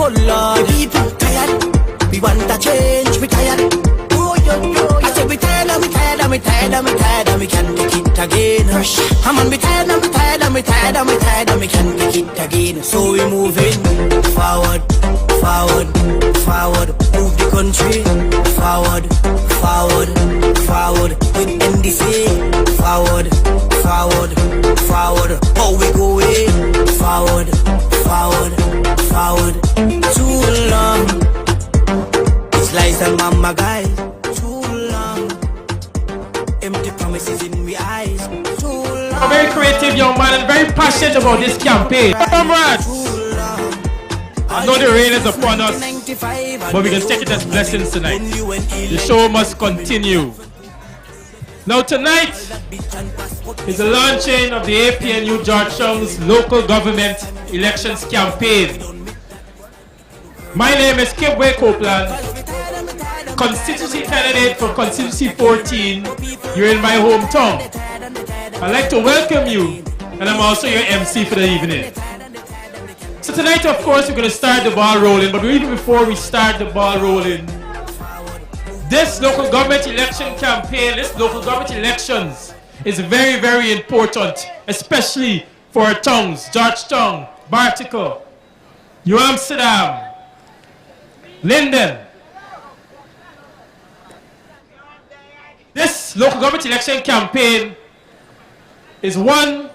Oh Lord, people tired. We want a change, we tired. Oh, I said we tired and we tired and we tired and we tired and we can't make it again. I'm on we tired and we tired and we tired and we tired and we can't make it again. So we moving forward, forward, forward. Move the country forward, forward, forward. With NDC forward, forward, forward. How we going forward, forward, forward. Too long. It's lies and mama guys. Too long. Empty promises in my eyes. Too long. A very creative young man and very passionate about this campaign. Comrades! I know the rain is upon us, but we can take it as blessings tonight. The show must continue. Now tonight is the launching of the Apnu Georgetown's local government elections campaign. My name is Kibwe Copeland, constituency candidate for constituency 14 here in my hometown. I'd like to welcome you, and I'm also your MC for the evening. So tonight, of course, we're going to start the ball rolling, but even before we start the ball rolling, this local government election campaign, this local government elections is very, very important, especially for our towns, Georgetown, Bartico, New Amsterdam, Linden. This local government election campaign is one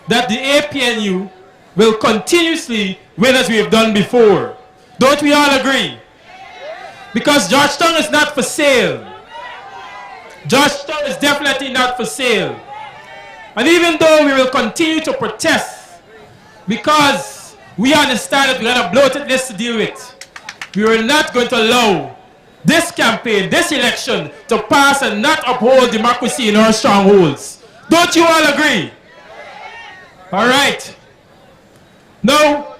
that the APNU will continuously win as we have done before. Don't we all agree? Because Georgetown is not for sale. Georgetown is definitely not for sale. And even though we will continue to protest, because we understand that we have a bloated list to deal with, we are not going to allow this campaign, this election, to pass and not uphold democracy in our strongholds. Don't you all agree? All right. Now,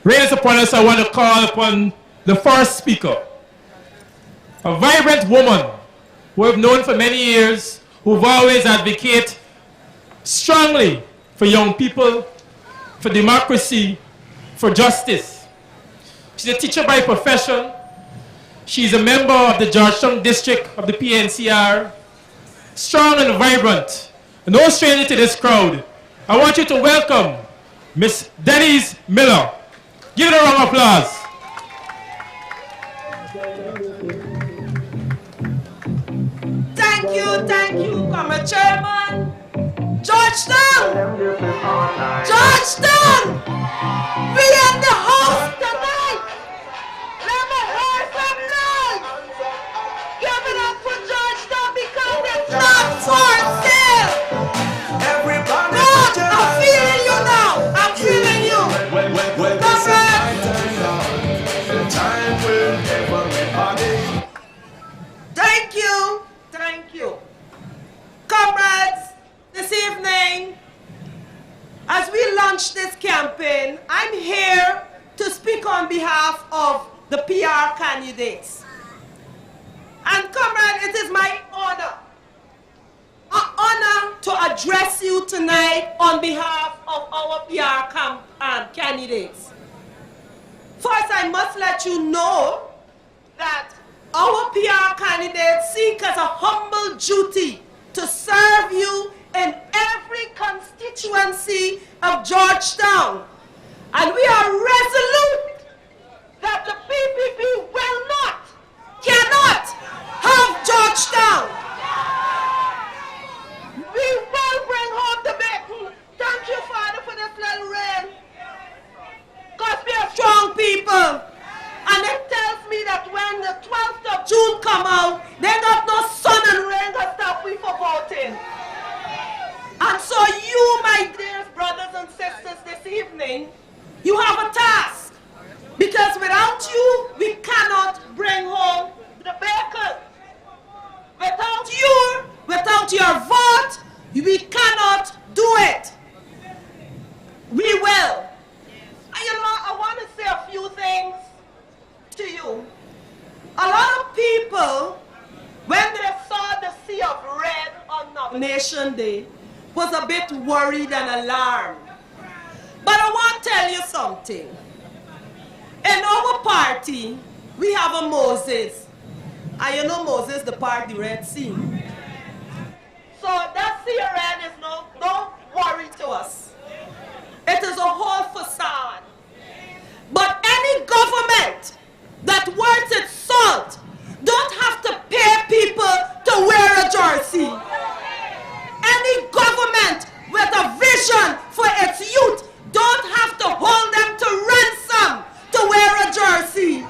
rain is upon us. I want to call upon the first speaker, a vibrant woman who I've known for many years, who've always advocated strongly for young people, for democracy, for justice. She's a teacher by profession. She's a member of the Georgetown district of the PNCR. Strong and vibrant, no stranger to this crowd. I want you to welcome Miss Denise Miller. Give her a round of applause. Thank you, Comrade Chairman. Georgetown! Georgetown! We in the house tonight! Let me hear some noise! Give it up for Georgetown because it's not for sale! God, I'm feeling you now! I'm feeling you! Thank you! Thank you. Comrades, this evening, as we launch this campaign, I'm here to speak on behalf of the PR candidates. And comrade, it is my honor to address you tonight on behalf of our PR candidates. First, I must let you know that our PR candidates seek as a humble duty to serve you in every constituency of Georgetown. And we are resolute that the PPP will not, cannot have Georgetown. We will bring home the bacon. Thank you, Father, for this little rain. Because we are strong people. And it tells me that when the 12th of June come out, they got no sun and rain to stop we for voting. And so you, my dear brothers and sisters, this evening, you have a task. Because without you, we cannot bring home the bacon. Without your vote, we cannot do it. We will. And you know, I want to say a few things to you. A lot of people, when they saw the sea of red on nomination day, was a bit worried and alarmed. But I want to tell you something. a party, we have a Moses. And you know Moses, the part the Red Sea. So that sea red is no worry to us. It is a whole facade. But any government that worth its salt don't have to pay people to wear a jersey. Any government with a vision for its youth don't have to hold them to ransom to wear a jersey.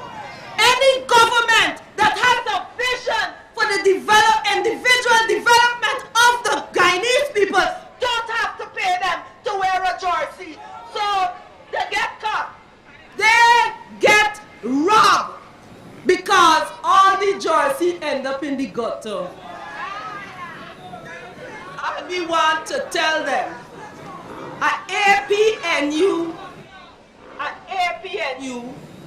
Any government that has a vision for the individual development of the Guyanese people don't have to pay them to wear a jersey. So they get caught. They get robbed because all the jersey end up in the gutter. And we want to tell them, at APNU,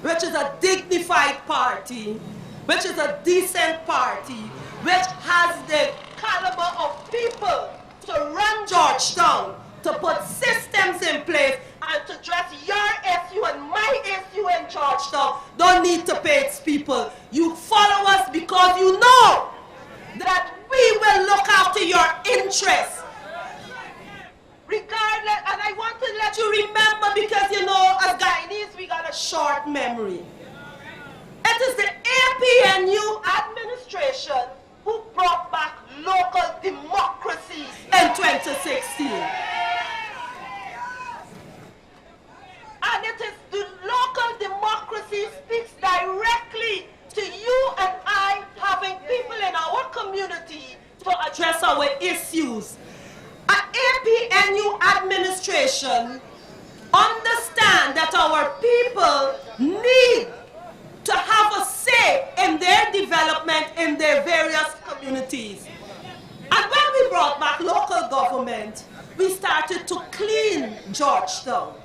which is a dignified party, which is a decent party, which has the caliber of people to run Georgetown, to put systems in place, and to dress your SU and my SU in Georgetown, don't need to pay its people. You follow us because you know that we will look after your interests. Regardless, and I want to let you remember, because you know, as Guyanese, we got a short memory. It is the APNU administration who brought back local democracy in 2016. And it is the local democracy speaks directly to you and I, having people in our community to address our issues. An APNU administration understand that our people need to have a say in their development in their various communities. And when we brought back local government, we started to clean Georgetown.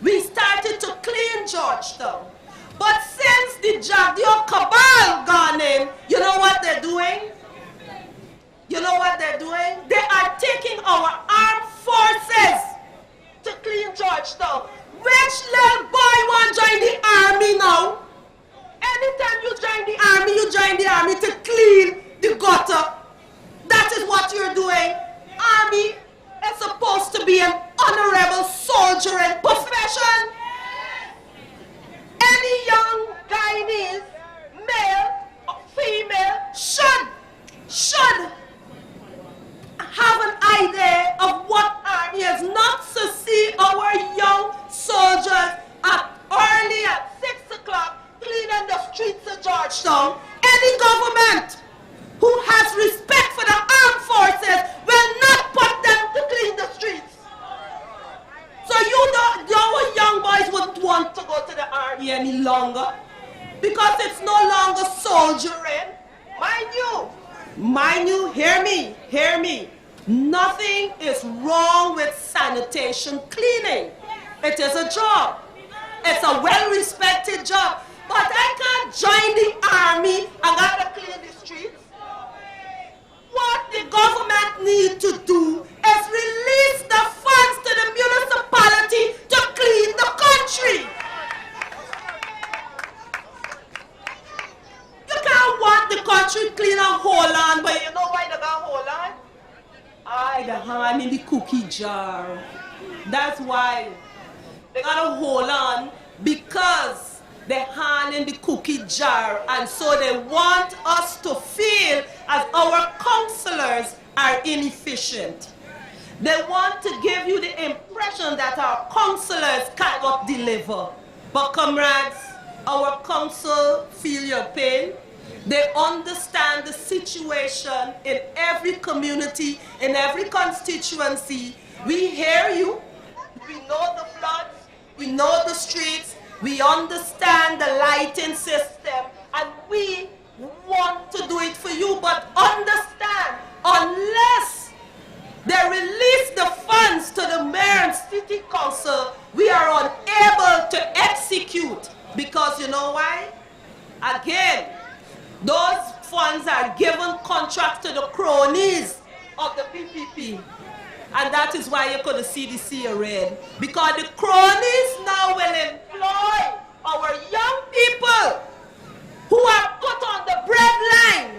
We started to clean Georgetown. But since the Jagdio cabal gone in, you know what they're doing? You know what they're doing? They are taking our armed forces to clean Georgetown. Which little boy want to join the army now? Anytime you join the army to clean the gutter. That is what you're doing. Army is supposed to be an honorable soldiering profession. Any young Guyanese, male or female, should have an idea of what army is, not to see our young soldiers early at 6 o'clock cleaning the streets of Georgetown. Any government who has respect for the armed forces will not put them to clean the streets. So our young boys wouldn't want to go to the army any longer, because it's no longer soldiering. Mind you, hear me. Nothing is wrong with sanitation cleaning. It is a job. It's a well-respected job. But I can't join the army and gotta clean the streets. What the government need to do is release the funds to the municipality to clean the country. You can't want the country clean and hold on, but you know why they got hold on? The hand in the cookie jar. That's why they gotta hold on, because the hand in the cookie jar, and so they want us to feel as our counselors are inefficient. They want to give you the impression that our counselors cannot deliver. But comrades, our counsel feel your pain. They understand the situation in every community, in every constituency. We hear you. We know the floods. We know the streets. We understand the lighting system. And we want to do it for you. But understand, unless they release the funds to the mayor and city council, we are unable to execute. Because you know why? Again, those funds are given contracts to the cronies of the PPP. And that is why you could see the sea red. Because the cronies now will employ our young people who are put on the breadline,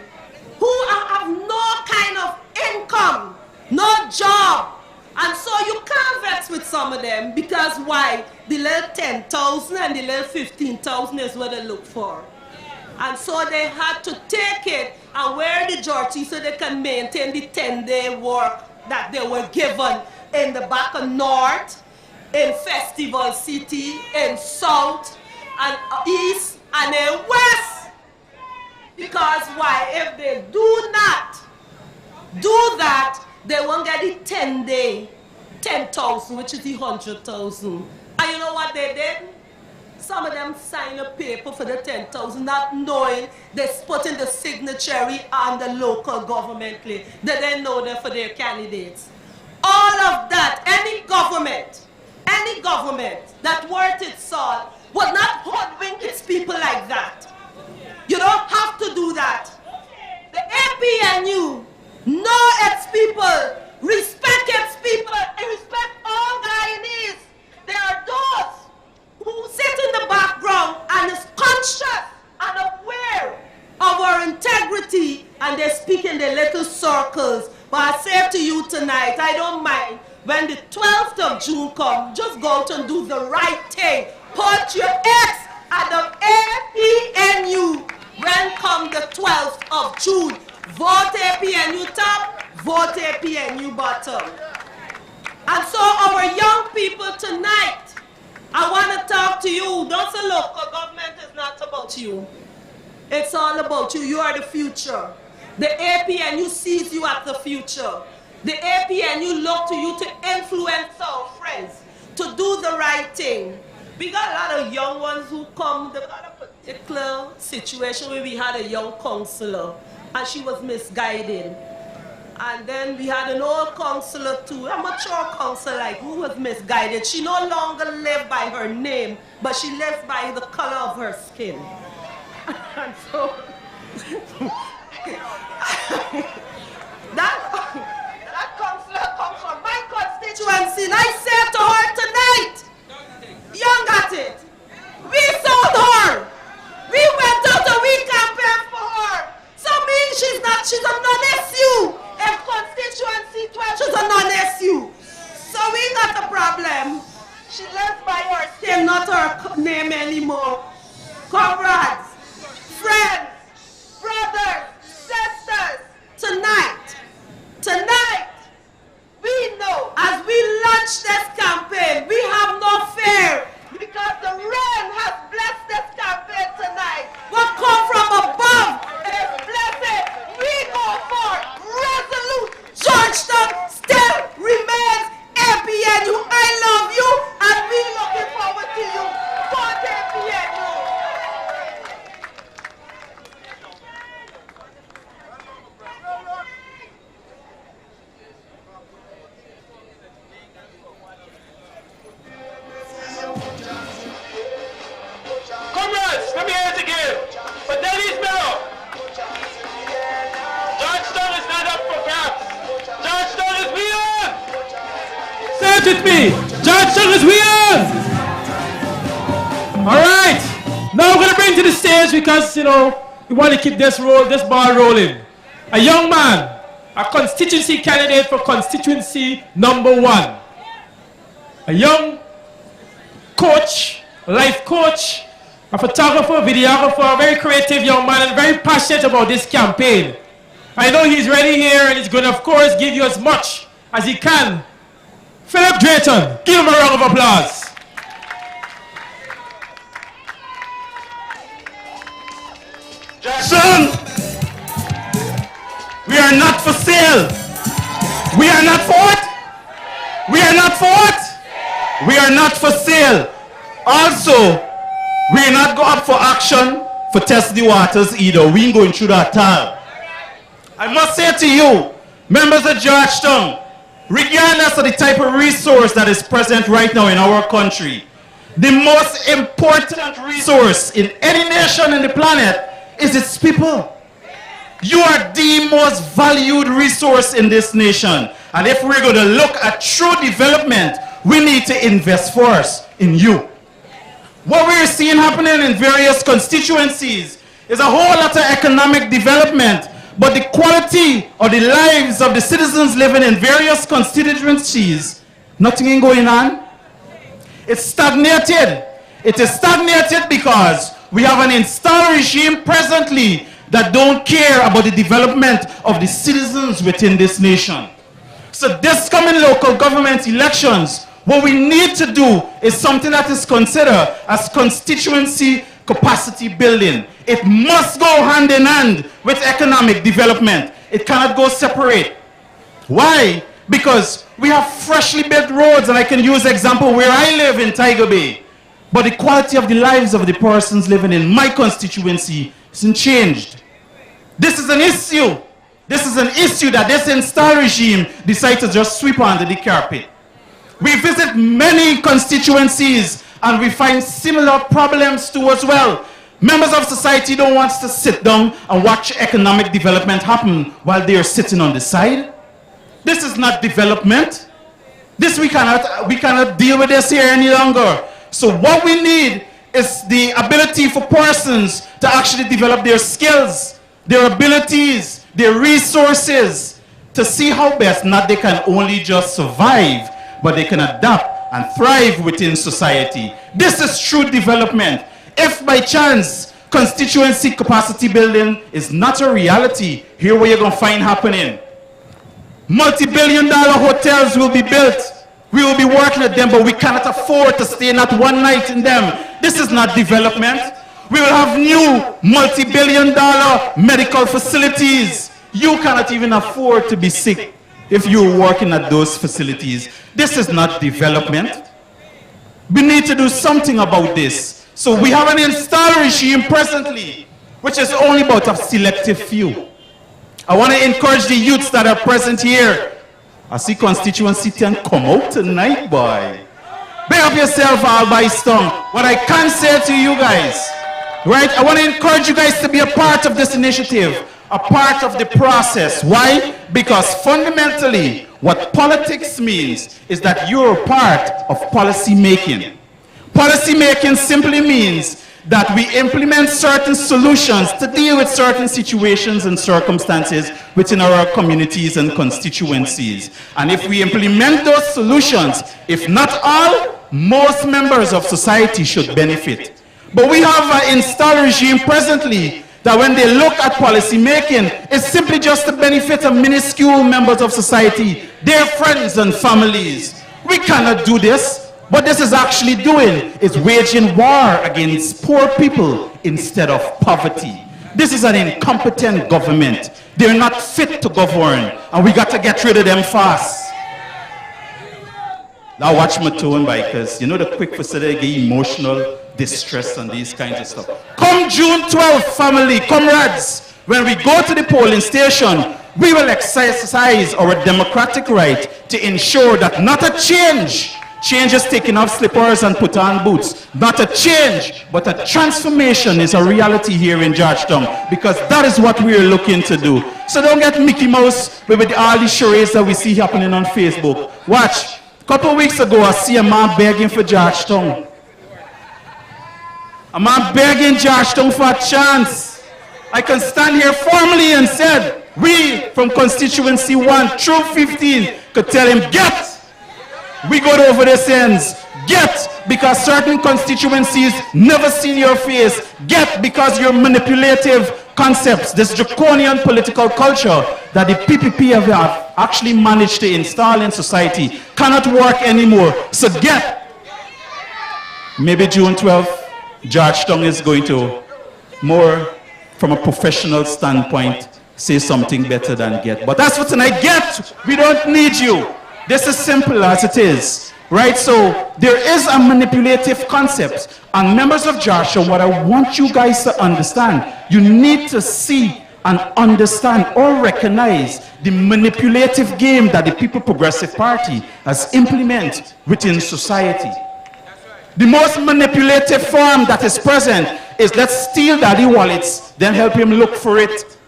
who have no kind of income, no job. And so you can't vex with some of them because why? The little 10,000 and the little 15,000 is what they look for. And so they had to take it and wear the jersey so they can maintain the 10-day work that they were given in the back of North, in Festival City, in South, and East, and in West. Because why? If they do not do that, they won't get the 10-day, 10,000, which is the 100,000. And you know what they did? Some of them signed a paper for the 10,000, not knowing they're putting the signatory on the local government list. They didn't know that for their candidates. All of that, any government that worth its salt would not hoodwink its people like that. You don't have to do that. The APNU know its people, respect its people, and respect all Guyanese. There are those who sit in the background and is conscious and aware of our integrity, and they speak in their little circles. But I say to you tonight, I don't mind when the 12th of June comes, just go out and do the right thing. Put your X at the APNU when come the 12th of June. Vote APNU top, vote APNU bottom. And so our young people tonight, I want to talk to you. Don't say local government is not about you. It's all about you. You are the future. The APNU sees you as the future. The APNU look to you to influence our friends, to do the right thing. We got a lot of young ones who come. They've got a particular situation where we had a young counselor and she was misguided. And then we had an old counselor too, a mature counselor like who was misguided. She no longer lived by her name, but she lived by the color of her skin. And so that counselor comes from my constituency, and I said to her tonight, young at it, we sold her. We went out and we campaigned for her. So means she's a non-issue. In constituency 12, she's a non-issue. So we got a problem. She lives by her skin, not her name anymore. Comrades, friends, brothers, sisters, tonight, we know as we launch this campaign, we have no fear because the rain has blessed this campaign tonight. What come from above is blessed. We go for resolute. Georgetown still remains APNU. I love you and we looking forward to you. For APNU. Comrades, let me hear it again. For Delhi's Bell. Georgetown is not up for grabs. Georgetown is we on. Say it with me. Georgetown is we on. All right. Now we're going to bring to the stage because, you know, we want to keep this ball rolling. A young man, a constituency candidate for constituency number 1. A young coach, life coach, a photographer, videographer, a very creative young man and very passionate about this campaign. I know he's ready here and he's going to, of course, give you as much as he can. Philip Drayton, give him a round of applause. Son, we are not for sale. We are not for what? We are not for what? We are not for sale. Also, we are not go up for action for test the waters either. We ain't going through that time. I must say to you, members of Georgetown, regardless of the type of resource that is present right now in our country, the most important resource in any nation on the planet is its people. You are the most valued resource in this nation. And if we're going to look at true development, we need to invest first in you. What we're seeing happening in various constituencies is a whole lot of economic development, but the quality of the lives of the citizens living in various constituencies, nothing ain't going on. It's stagnated. It is stagnated because we have an installed regime presently that don't care about the development of the citizens within this nation. So this coming local government elections, what we need to do is something that is considered as constituency capacity building. It must go hand in hand with economic development. It cannot go separate. Why? Because we have freshly built roads, and I can use example where I live in Tiger Bay. But the quality of the lives of the persons living in my constituency isn't changed. This is an issue. This is an issue that this installed regime decides to just sweep under the carpet. We visit many constituencies and we find similar problems too as well. Members of society don't want to sit down and watch economic development happen while they are sitting on the side. This is not development. We cannot deal with this here any longer. So what we need is the ability for persons to actually develop their skills, their abilities, their resources, to see how best not they can only just survive, but they can adapt and thrive within society. This is true development. If by chance constituency capacity building is not a reality, here what you're going to find happening. Multi-billion-dollar hotels will be built. We will be working at them, but we cannot afford to stay not one night in them. This is not development. We will have new multi-billion-dollar medical facilities. You cannot even afford to be sick if you're working at those facilities. This is not development. We need to do something about this. So we have an installed regime presently, which is only about a selective few. I want to encourage the youths that are present here. I see constituency 10 come out tonight, boy. Big up yourself, all by stone. What I can say to you guys, right? I want to encourage you guys to be a part of this initiative, a part of the process. Why? Because fundamentally, what politics means is that you're a part of policy making. Policy making simply means that we implement certain solutions to deal with certain situations and circumstances within our communities and constituencies. And if we implement those solutions, if not all, most members of society should benefit. But we have an installed regime presently that when they look at policy making, it's simply just to benefit a minuscule members of society, their friends and families. We cannot do this. What this is actually doing is waging war against poor people instead of poverty. This is an incompetent government. They're not fit to govern, and we got to get rid of them fast. Now watch my tone, because you know the quick facility get emotional distress and these kinds of stuff. Come June 12th, family, comrades, when we go to the polling station, we will exercise our democratic right to ensure that not a change is taking off slippers and put on boots. Not a change, but a transformation is a reality here in Georgetown, because that is what we are looking to do. So don't get Mickey Mouse with all the charades that we see happening on Facebook. Watch. A couple of weeks ago, I see a man begging for Georgetown. A man begging Georgetown for a chance. I can stand here formally and said, we from constituency 1 through 15 could tell him, get! We got over the ends. Get, because certain constituencies never seen your face. Get, because your manipulative concepts, this draconian political culture that the PPP have actually managed to install in society cannot work anymore. So get. Maybe June 12th, Georgetown is going to, more from a professional standpoint, say something better than get. But that's for tonight. Get. We don't need you. This is simple as it is, right? So there is a manipulative concept. And members of Georgetown, what I want you guys to understand, you need to see and understand or recognize the manipulative game that the People Progressive Party has implemented within society. The most manipulative form that is present is let's steal daddy wallets, then help him look for it.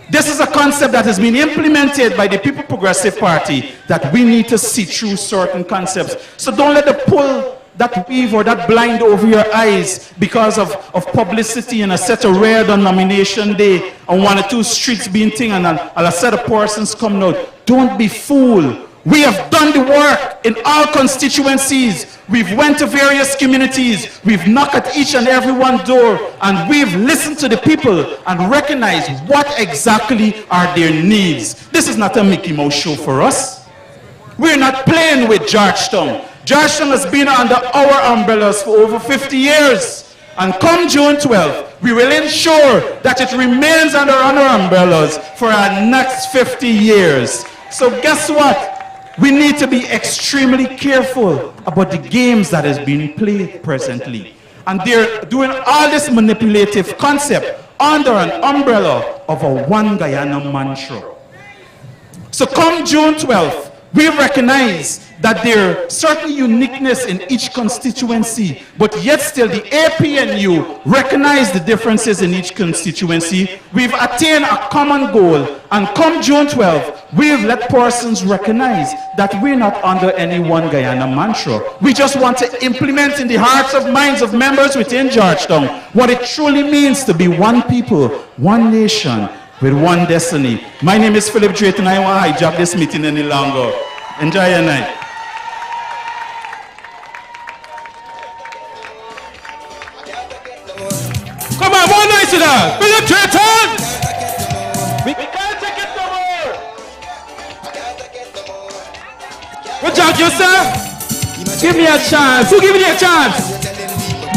This is a concept that has been implemented by the People Progressive Party that we need to see through certain concepts. So don't let the pull that weave or that blind over your eyes because of publicity and a set of rare on nomination day and one or two streets being thing and a set of persons coming out. Don't be fooled. We have done the work in all constituencies. We've went to various communities. We've knocked at each and every one door, and we've listened to the people and recognized what exactly are their needs. This is not a Mickey Mouse show for us. We're not playing with Georgetown. Georgetown has been under our umbrellas for over 50 years. And come June 12th, we will ensure that it remains under our umbrellas for our next 50 years. So guess what? We need to be extremely careful about the games that is being played presently. And they're doing all this manipulative concept under an umbrella of a one Guyana mantra. So come June 12th, we recognize that there are certain uniqueness in each constituency, but yet still the APNU recognize the differences in each constituency. We've attained a common goal, and come June 12th, we've let persons recognize that we're not under any one Guyana mantra. We just want to implement in the hearts of minds of members within Georgetown what it truly means to be one people, one nation, with one destiny. My name is Philip Drayton, and I won't hijack this meeting any longer. Enjoy your night. Come on, more noise to that. Philip Drayton! We can't take it no more. Good job, you sir. Give me a chance. Who giving you a chance?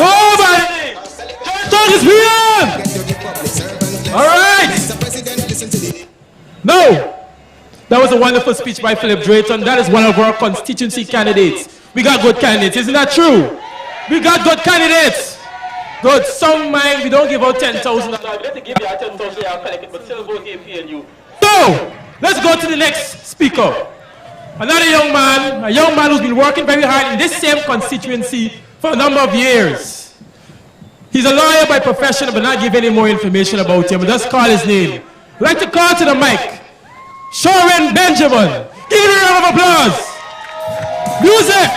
Nobody. Georgetown is here. All right. No. That was a wonderful speech by Philip Drayton. That is one of our constituency candidates. We got good candidates, isn't that true? We got good candidates. Good. Some mind we don't give out 10,000. We have to give you 10,000, I'll collect it, but still vote APNU. So, let's go to the next speaker. Another young man who's been working very hard in this same constituency for a number of years. He's a lawyer by profession, but not give any more information about him. But just call his name. I'd like to call to the mic Sharon Benjamin. Give him a round of applause. Music.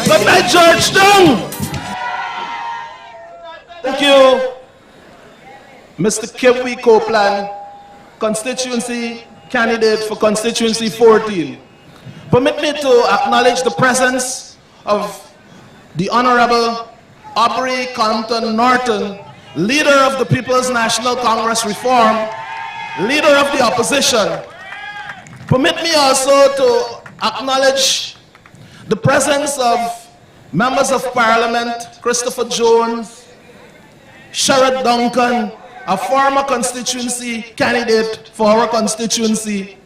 Good night, Georgetown. Thank you, Mr. Kipwe Copeland, constituency candidate for constituency 14. Permit me to acknowledge the presence of the Honorable Aubrey Compton Norton, leader of the People's National Congress Reform, leader of the opposition. Permit me also to acknowledge the presence of members of Parliament, Christopher Jones, Sherrod Duncan, a former constituency candidate for our constituency,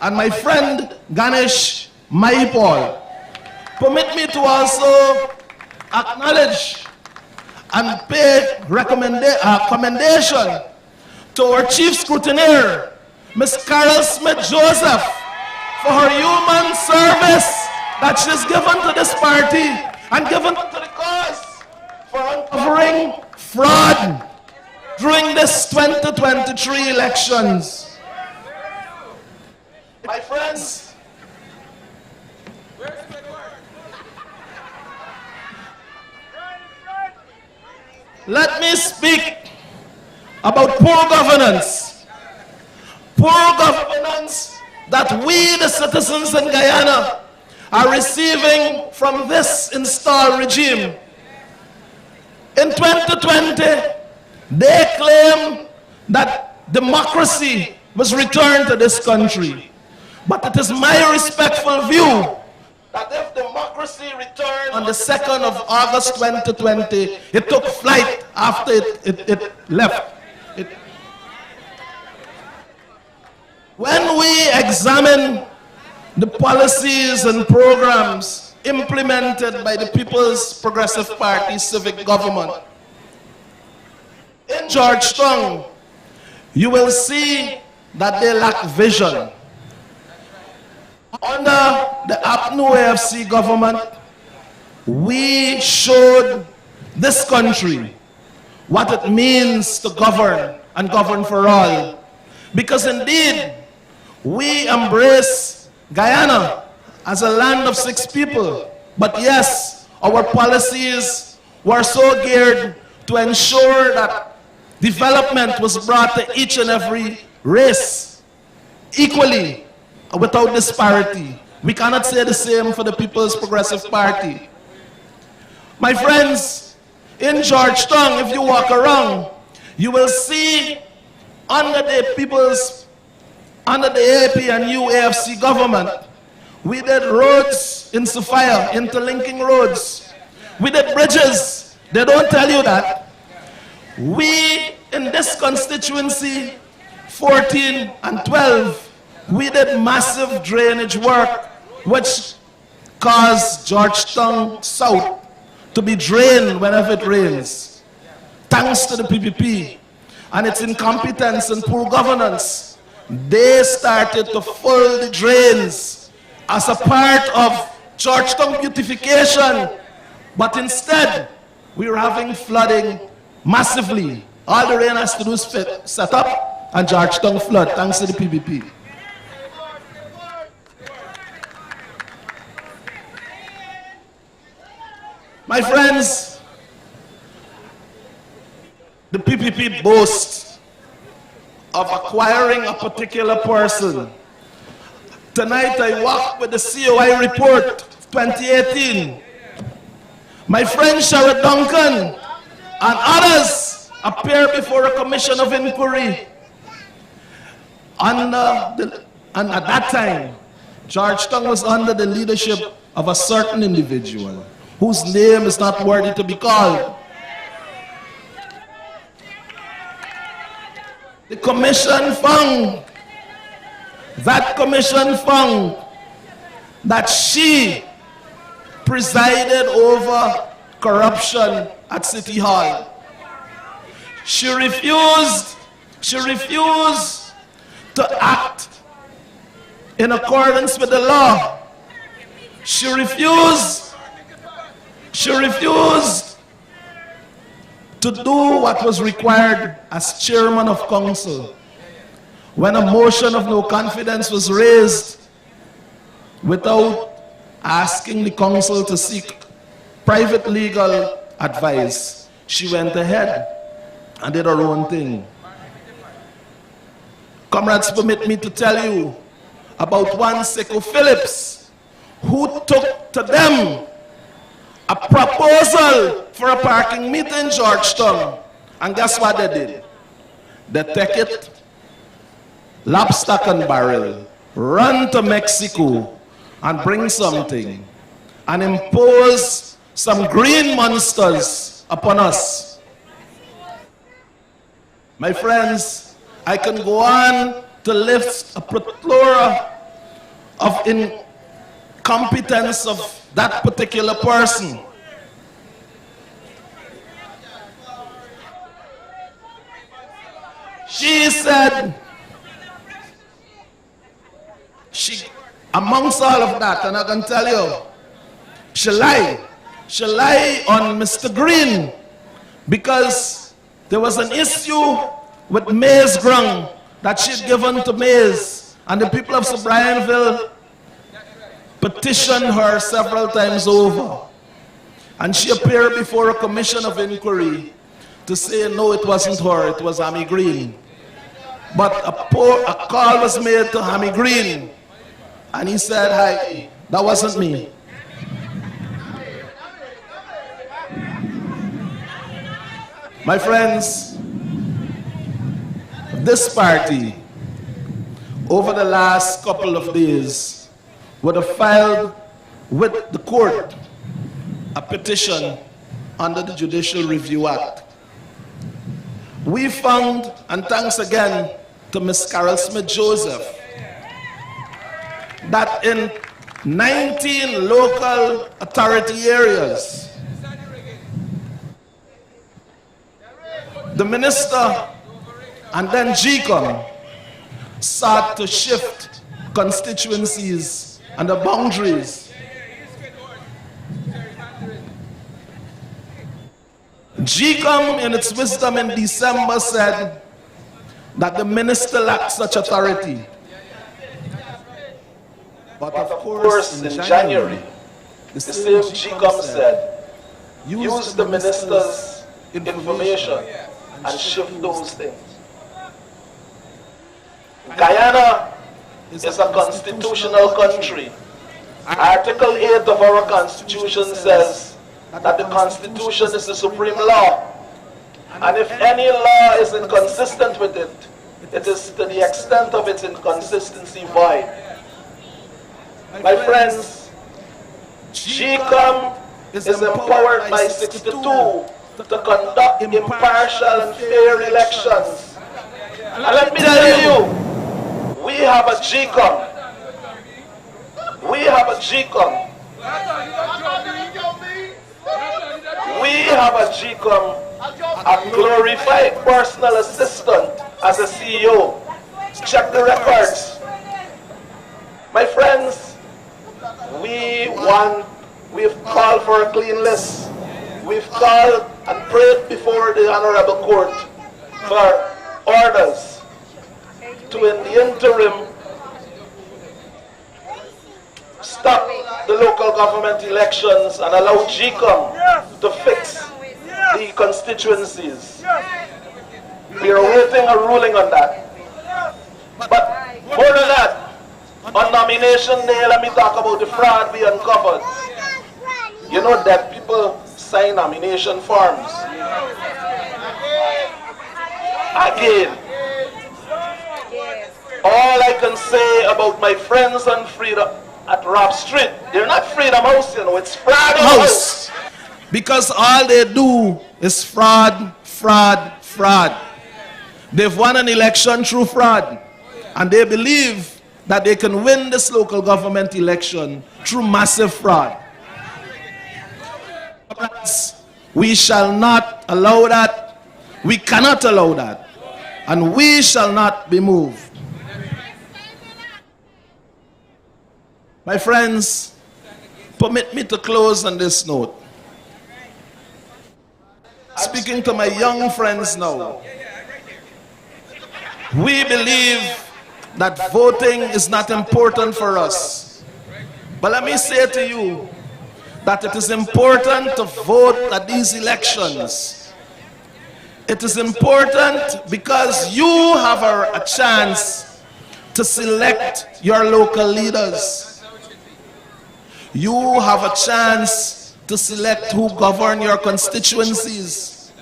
and my friend Ganesh Maipal. Permit me to also acknowledge and pay commendation to our chief scrutineer, Ms. Carol Smith-Joseph, for her human service that she's given to this party and given to the cause for uncovering fraud during this 2023 elections. My friends, let me speak about poor governance. Poor governance that we, the citizens in Guyana, are receiving from this installed regime. In 2020, they claim that democracy was returned to this country. But it is my respectful view that if democracy returned on the 2nd of August 2020, it took flight after it left. When we examine the policies and programs implemented by the People's Progressive Party civic government in Georgetown, you will see that they lack vision. Under the Apnu AFC government, we showed this country what it means to govern and govern for all. Because indeed, we embrace Guyana as a land of 6 people. But yes, our policies were so geared to ensure that development was brought to each and every race equally, without disparity. We cannot say the same for the People's Progressive Party. My friends, in Georgetown, if you walk around, you will see under the AP and UAFC government, we did roads in Sophia, interlinking roads. We did bridges. They don't tell you that. We, in this constituency, 14 and 12, we did massive drainage work, which caused Georgetown South to be drained whenever it rains, thanks to the PPP and its incompetence and poor governance. They started to fill the drains as a part of Georgetown beautification, but instead we were having flooding massively. All the rain has to do is set up and Georgetown flood, thanks to the PPP. My friends, the PPP boasts of acquiring a particular person. Tonight I walked with the COI report 2018. My friend Sherrod Duncan and others appear before a commission of inquiry. And at that time, Georgetown was under the leadership of a certain individual whose name is not worthy to be called. The commission found that she presided over corruption at City Hall. She refused to act in accordance with the law. She refused to do what was required as chairman of council. When a motion of no confidence was raised without asking the council to seek private legal advice, she went ahead and did her own thing. Comrades, permit me to tell you about one Sekou Phillips who took to them a proposal for a parking meter in Georgetown. And guess what they did? They take it, lobster and barrel, run to Mexico and bring something and impose some green monsters upon us. My friends, I can go on to list a plethora of incompetence of that particular person. She said, amongst all of that, and I can tell you, she lied on Mr. Green because there was an issue with maize ground that she'd given to maize, and the people of Sobrianville petitioned her several times over. And she appeared before a commission of inquiry to say, no, it wasn't her, it was Hammy Green. But a call was made to Hammy Green, and he said, hi, that wasn't me. My friends, this party, over the last couple of days, would have filed with the court a petition under the Judicial Review Act. We found, and thanks again to Ms. Carol Smith-Joseph, that in 19 local authority areas, the minister and then GCOM sought to shift constituencies and the boundaries. GCOM, in its wisdom in December, said that the minister lacks such authority. But of course, in January, the same GCOM said, use the minister's information and shift those things. Guyana is a constitutional country. Article 8 of our constitution says that the constitution is the supreme law. And if any law is inconsistent with it, it is to the extent of its inconsistency void. My friends, GCOM is empowered by 62 to conduct impartial and fair elections. And let me tell you, we have a GCOM. We have a GCOM. We have a GCOM, a glorified personal assistant as a CEO. Check the records. My friends, we've called for a clean list. We've called and prayed before the Honorable Court for orders to, in the interim, stop the local government elections and allow GCOM to fix the constituencies. We are waiting a ruling on that. But more than that, on nomination day, let me talk about the fraud we uncovered. You know that people sign nomination forms. Again, all I can say about my friends on Freedom at Rob Street, they're not Freedom House, you know, it's Fraud House. Because all they do is fraud, fraud, fraud. They've won an election through fraud, and they believe that they can win this local government election through massive fraud. We shall not allow that. We cannot allow that. And we shall not be moved. My friends, permit me to close on this note. Speaking to my young friends now, we believe that voting is not important for us. But let me say to you that it is important to vote at these elections. It is important because you have a chance to select your local leaders. You have a chance to select who govern your constituencies.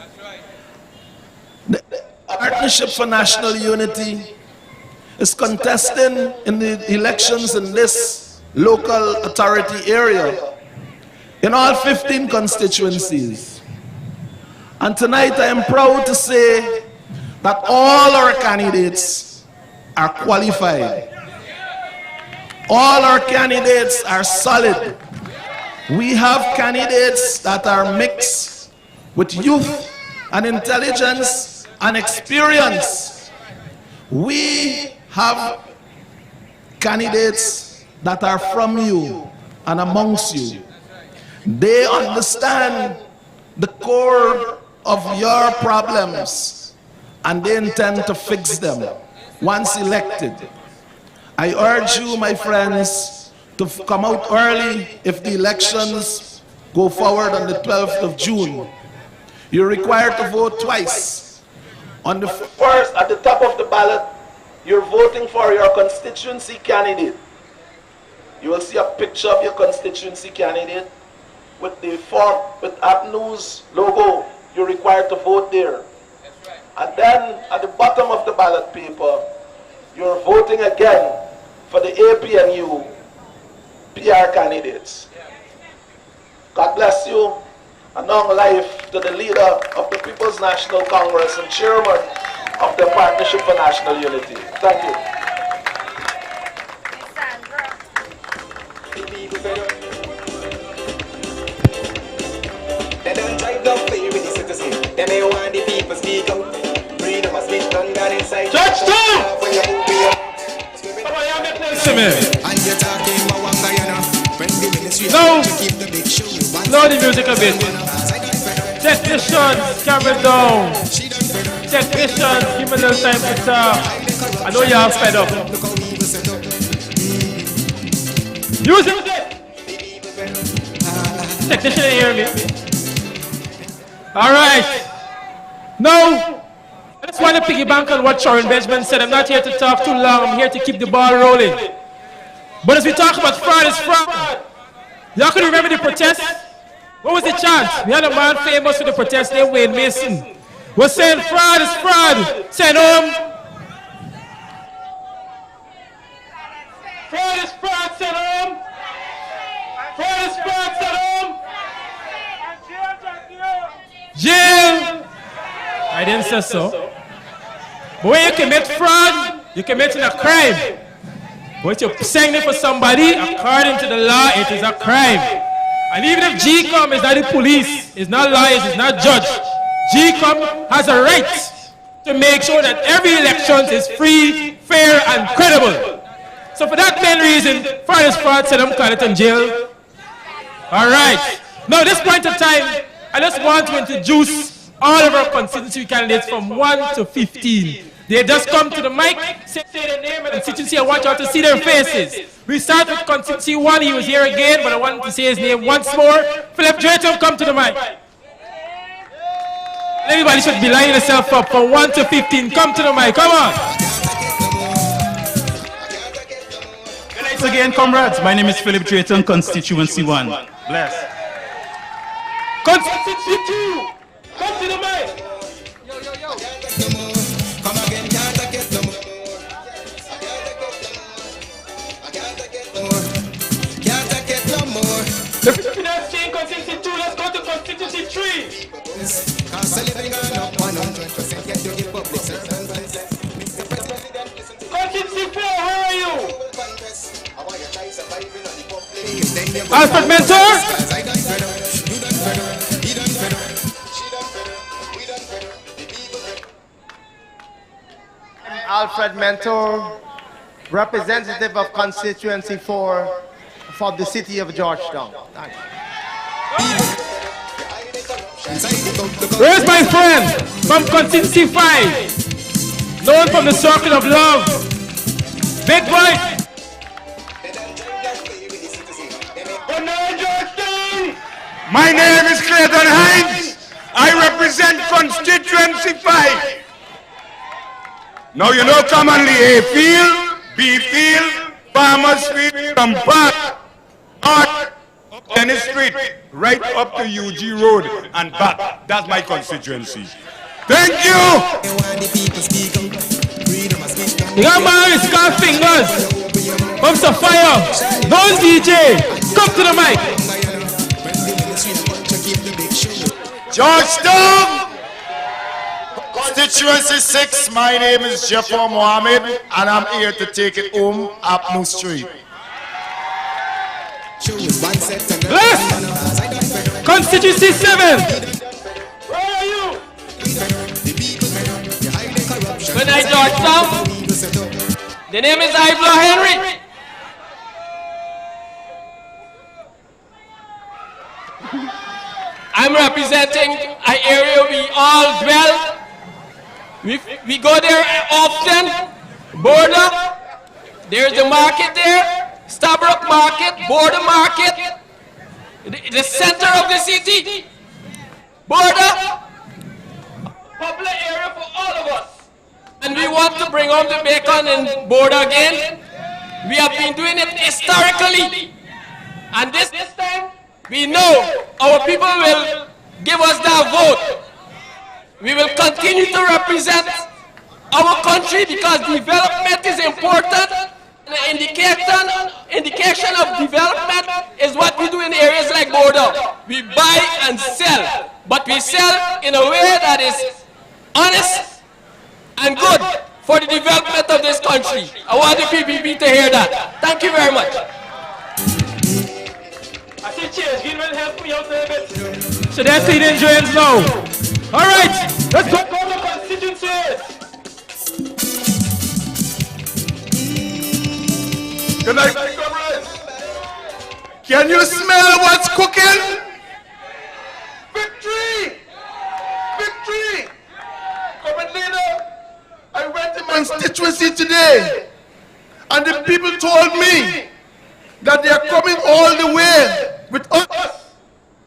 The Partnership for National Unity is contesting in the elections in this local authority area in all 15 constituencies. And tonight I am proud to say that all our candidates are qualified. All our candidates are solid. We have candidates that are mixed with youth and intelligence and experience. We have candidates that are from you and amongst you. They understand the core of your problems and they intend to fix them once elected. I urge you, my friends, to come out early if the elections go forward on the 12th of June. You're required to vote twice. On the first, at the top of the ballot, you're voting for your constituency candidate. You will see a picture of your constituency candidate with the form, with Apnu's logo. You're required to vote there. And then at the bottom of the ballot paper, you're voting again for the APNU PR candidates. God bless you, and long life to the leader of the People's National Congress and chairman of the Partnership for National Unity. Thank you. They don't try to play with the citizens. They may want the people speak out. Freedom of speech done that inside. Judge 2! No! Slow the music a bit. Technicians, camera down. Technicians, give me a little time to talk. I know y'all fed up. Use it! Technician didn't hear me. Alright. Now, I just want to piggyback on what Sharon Benjamin said. I'm not here to talk too long. I'm here to keep the ball rolling. But as we talk about fraud is fraud, y'all can remember the protest? What was the chant? We had a man famous for the protest named Wayne Mason. Was saying fraud is fraud. Saying fraud is fraud, said fraud is fraud, said jail. I didn't say so. But when you commit fraud, you're committing a crime. But you're saying it for somebody, according to the law, it is a crime. And even if GCOM is not the police, it's not lawyers, it's not judge, GCOM has a right to make sure that every election is free, fair, and credible. So for that main reason, fraud is fraud, said I'm calling it in jail. All right. Now at this point in time, I just want to introduce all of our constituency candidates from 1 to 15. They just come to the mic, say their name and constituency. I want you all to see their faces. We start with constituency 1. He was here again, but I want to say his name once more. Philip Georgetown, come to the mic. Everybody should be lining yourself up from 1 to 15. Come to the mic. Come on. Once again, comrades, my name is Philip Drayton, constituency 1. Bless. Constituency 2. Come to the mic. If you're not saying constituency 2, let's go to constituency 3. Constituency 4, where are you? Alfred Mentor? Alfred Mentor, representative of constituency 4 for the city of Georgetown. Thanks. Where's my friend from constituency 5? Known from the circle of love. Big boy. My name is Clayton Hines. I represent constituency 5. Now you know commonly A field, B field, Farmers Field, from back, north, Dennis Street, right up to UG Road and back. That's my constituency. Thank you! Young man with scarf fingers. From Sapphire. Those DJ. Come to the mic. Georgetown! Constituency 6, my name is Jafar Mohammed and I'm here to take it home Apnu Street. Bless! Constituency 7! Where are you? Good night, Georgetown. The name is Ivla Henry. I'm representing an area we all dwell. We go there often. Border. There's the market there. Stabrook Market, Border Market. The center of the city. Border. Popular area for all of us. And we want to bring home the bacon and border again. We have been doing it historically. And this time, we know our people will give us that vote. We will continue to represent our country because development is important. An indication of development is what we do in areas like border. We buy and sell, but we sell in a way that is honest and good for the development of this country. I want the PPP to hear that. Thank you very much. I see cheers. You will help me out a little bit. So that's it in James now. All right, let's go to constituencies. Good night, comrades. Can you smell what's cooking? Victory! constituency today, and the people told me that they are coming all the way with us.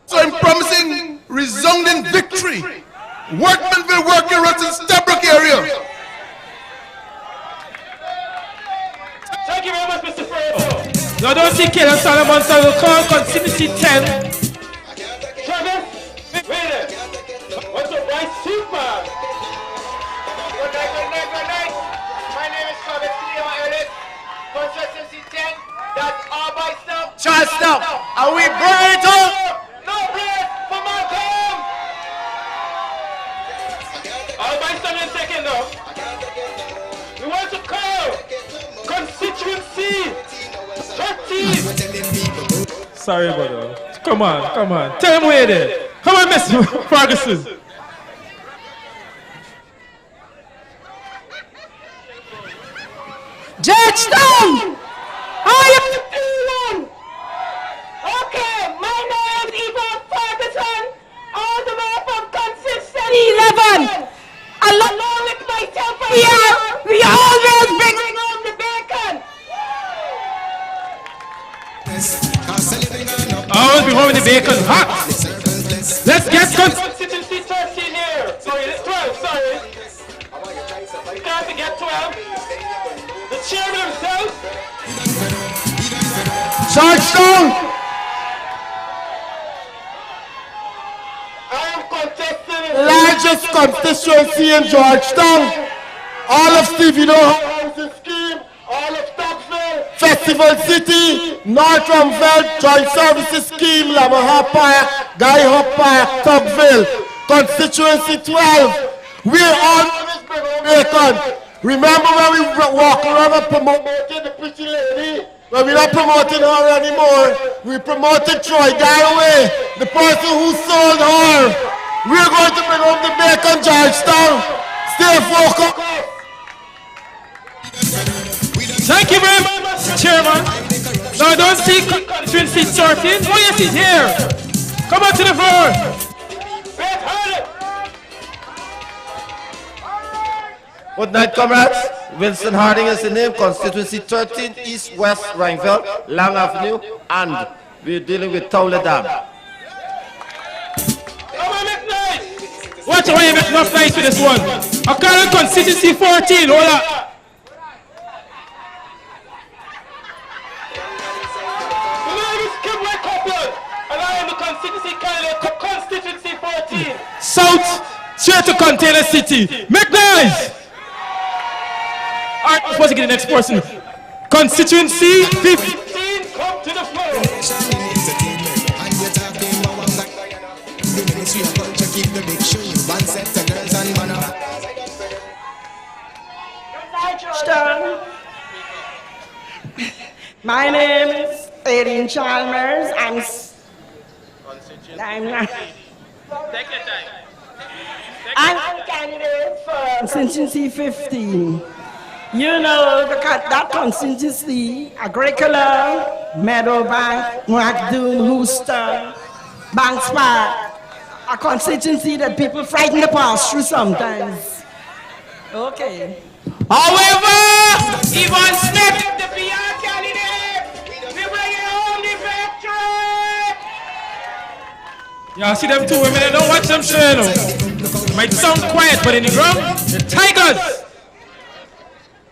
So I'm promising resounding victory. Workmen will work in Russell Stabrook area. Thank you very much, Mr. Fredo. Now don't see Kayla Solomon, so we'll call constituency 10. Travis, wait there. What's up, boy? Super. Good night. My name is Travis Ellis. Constituency 10. That's all by stuff. Charlestown, are we burning it up? No place for Malcolm. All by stuff in second now. We want to call constituency 13. Sorry, brother. Come on. Tell him where it is. Come on, Mr. Ferguson. Georgetown! How are you feeling? Okay, my name is Yvonne Ferguson, all the way from Consistency 11. Along with myself here, we always bring home the bacon. Always be home the bacon hot. Let's get constituency 13 here. Sorry, 12, sorry. You have to get 12. The chairman himself. Georgetown! I am contesting Largest constituency in Georgetown. All of Stevie housing scheme, all of Stockville. Festival City, North Rumfeld, Joint Services Scheme, Lamaha Park, Guy Hop Park, Tubville. Constituency 12. We're always bacon. Remember when we walk around and promoting the pretty lady? Well, we're not promoting her anymore. We promoted Troy Garraway, the person who sold her. We're going to bring home the bacon, Georgetown. Stay focused. Thank you very much, Chairman. Now don't see constituency 13. Oh yes, he's here. Come on to the floor. Good night, comrades. Wilson Harding is the name. Constituency 13, East West Rhineville, Long Avenue, and we're dealing with Towler Dam. Come on, make noise. Watch how you make enough noise for this one. I call it constituency 14. Hold up. My name is Kim Copeland, and I am the constituency candidate for constituency 14. South, straight to Container City. Make noise. All right, I'm supposed to get the next person. Constituency 15, come to the floor. My name is Erin Chalmers. I'm a candidate for constituency 15. You know, that constituency, Agricola, Meadowbank, Moakdoon, Houston, Banks Park, a constituency that people frighten to pass through sometimes. Okay. However, Yvonne Smith, the PR candidate, we bring home the victory! Y'all see them two women, I don't watch them share, no. Might sound quiet, but in the ground, the Tigers!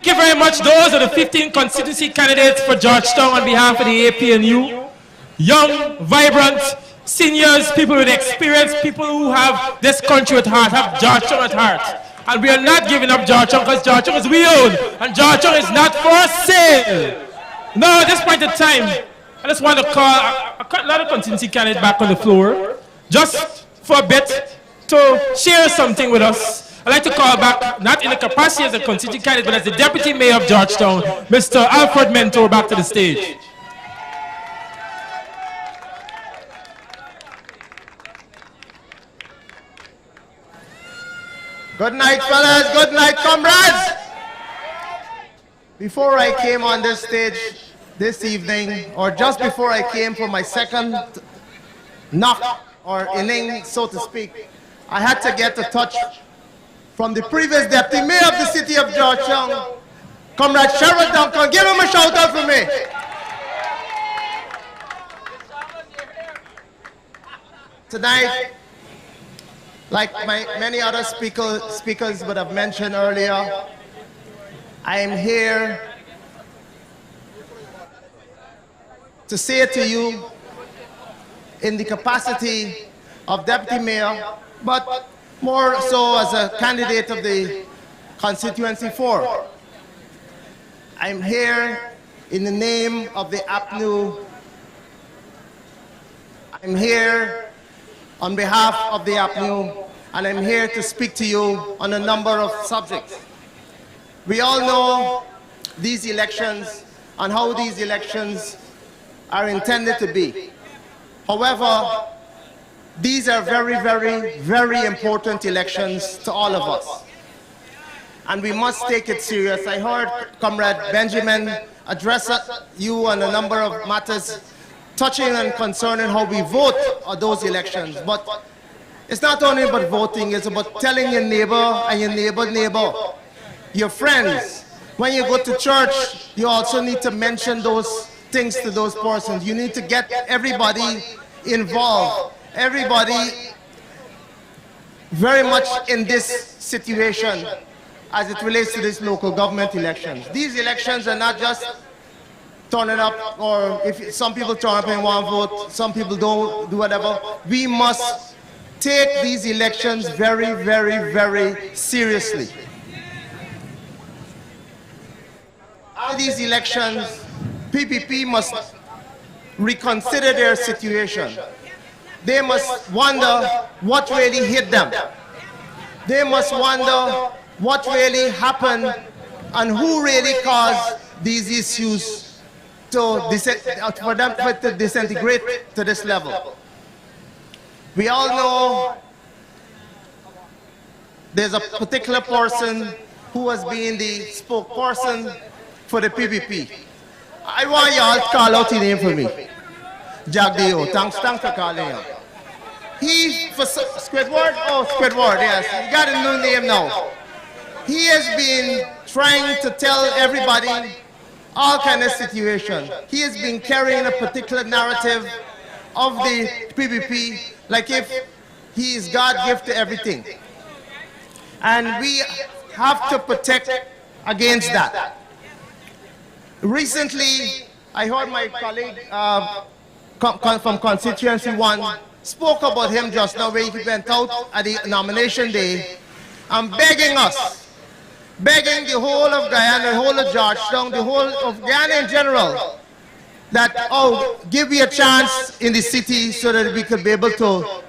Thank you very much. Those are the 15 constituency candidates for Georgetown on behalf of the APNU. Young, vibrant, seniors, people with experience, people who have this country at heart, have Georgetown at heart. And we are not giving up Georgetown because Georgetown is we own, and Georgetown is not for sale. No, at this point in time, I just want to call a lot of constituency candidates back on the floor, just for a bit, to share something with us. I'd like to call back, not in the capacity as a constituency candidate, but as the Deputy Mayor of Georgetown, Mr. Alfred Mentor, back to the stage. Good night, fellas. Good night, comrades. Before I came on this stage this evening, or just before I came for my second knock or inning, so to speak, I had to get a touch from the previous deputy mayor of the city of Georgetown, Comrade Sherrod Duncan. Give him a shout out for me. Tonight, like many other speakers would have mentioned earlier, I am here to say to you in the capacity of deputy mayor, but more so as a candidate of the constituency 4. I'm here in the name of the Apnu. I'm here on behalf of the Apnu, and I'm here to speak to you on a number of subjects. We all know these elections and how these elections are intended to be. However, these are very, very, very important elections to all of us. And we must take it serious. I heard Comrade Benjamin address you on a number of matters touching and concerning how we vote on those elections. But it's not only about voting, it's about telling your neighbor and your neighbor, your friends. When you go to church, you also need to mention those things to those persons. You need to get everybody involved, everybody very much in this situation as it relates to these local government elections. These elections are not just turning up, or if some people turn up and want to vote, some people don't do whatever. We must take these elections very, very, very seriously. After these elections, PPP must reconsider their situation. They must wonder what really hit them. They must wonder what really happened and who really caused these issues for them to disintegrate to this level. We all know there's a particular person who has been the spokesperson for the PPP. I want y'all to call out his name for me. Jagdeo. Thanks for calling him. He, for Squidward? Oh, Squidward, yes. He got a new name now. He has been trying to tell everybody all kind of situation. He has been carrying a particular narrative of the PPP like if he is God-given to everything. And we have to protect against that. Recently, I heard my colleague from Constituency 1 spoke about him just now, where he went out at the nomination day and begging us, begging the whole of Guyana, the whole of Georgetown, the whole of Guyana in general, that, oh, give me a chance in the city so that we could be able to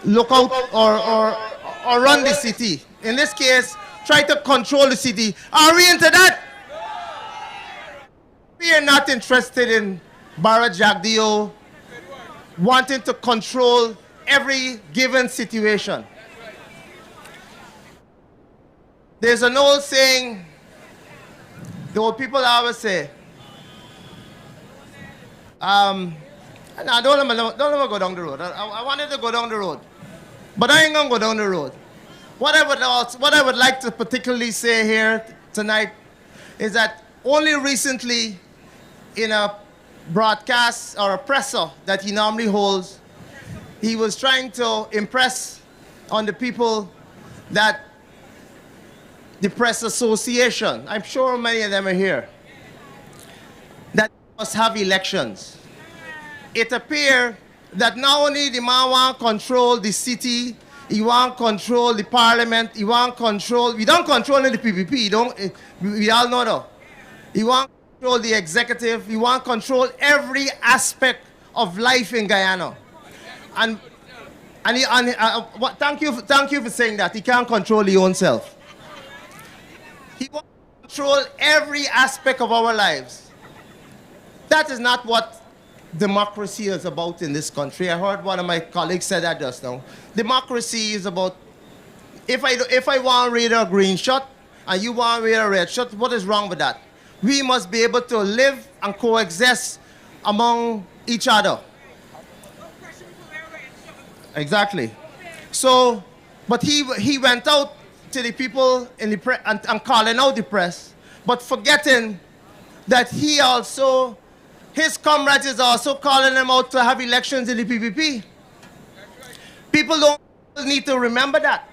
look out or run the city. In this case, try to control the city. Are we into that? We are not interested in Bara Jagdeo wanting to control every given situation. There's an old saying, the old people always say, don't let me go down the road. I wanted to go down the road, but I ain't gonna go down the road. What I would like to particularly say here tonight is that only recently in a broadcast or a presser that he normally holds, he was trying to impress on the people that the press association, I'm sure many of them are here, that must have elections. It appears that not only the man want to control the city, he want to control the parliament, he want to control, we don't control the PPP, we all know that. He want to control the executive, he want to control every aspect of life in Guyana. And thank you for saying that. He can't control his own self. He wants to control every aspect of our lives. That is not what democracy is about in this country. I heard one of my colleagues say that just now. Democracy is about, if I want to wear a green shirt and you want to wear a red shirt, what is wrong with that? We must be able to live and coexist among each other. Exactly. So, but he went out to the people in the press and calling out the press, but forgetting that his comrades is also calling them out to have elections in the PPP. People don't need to remember that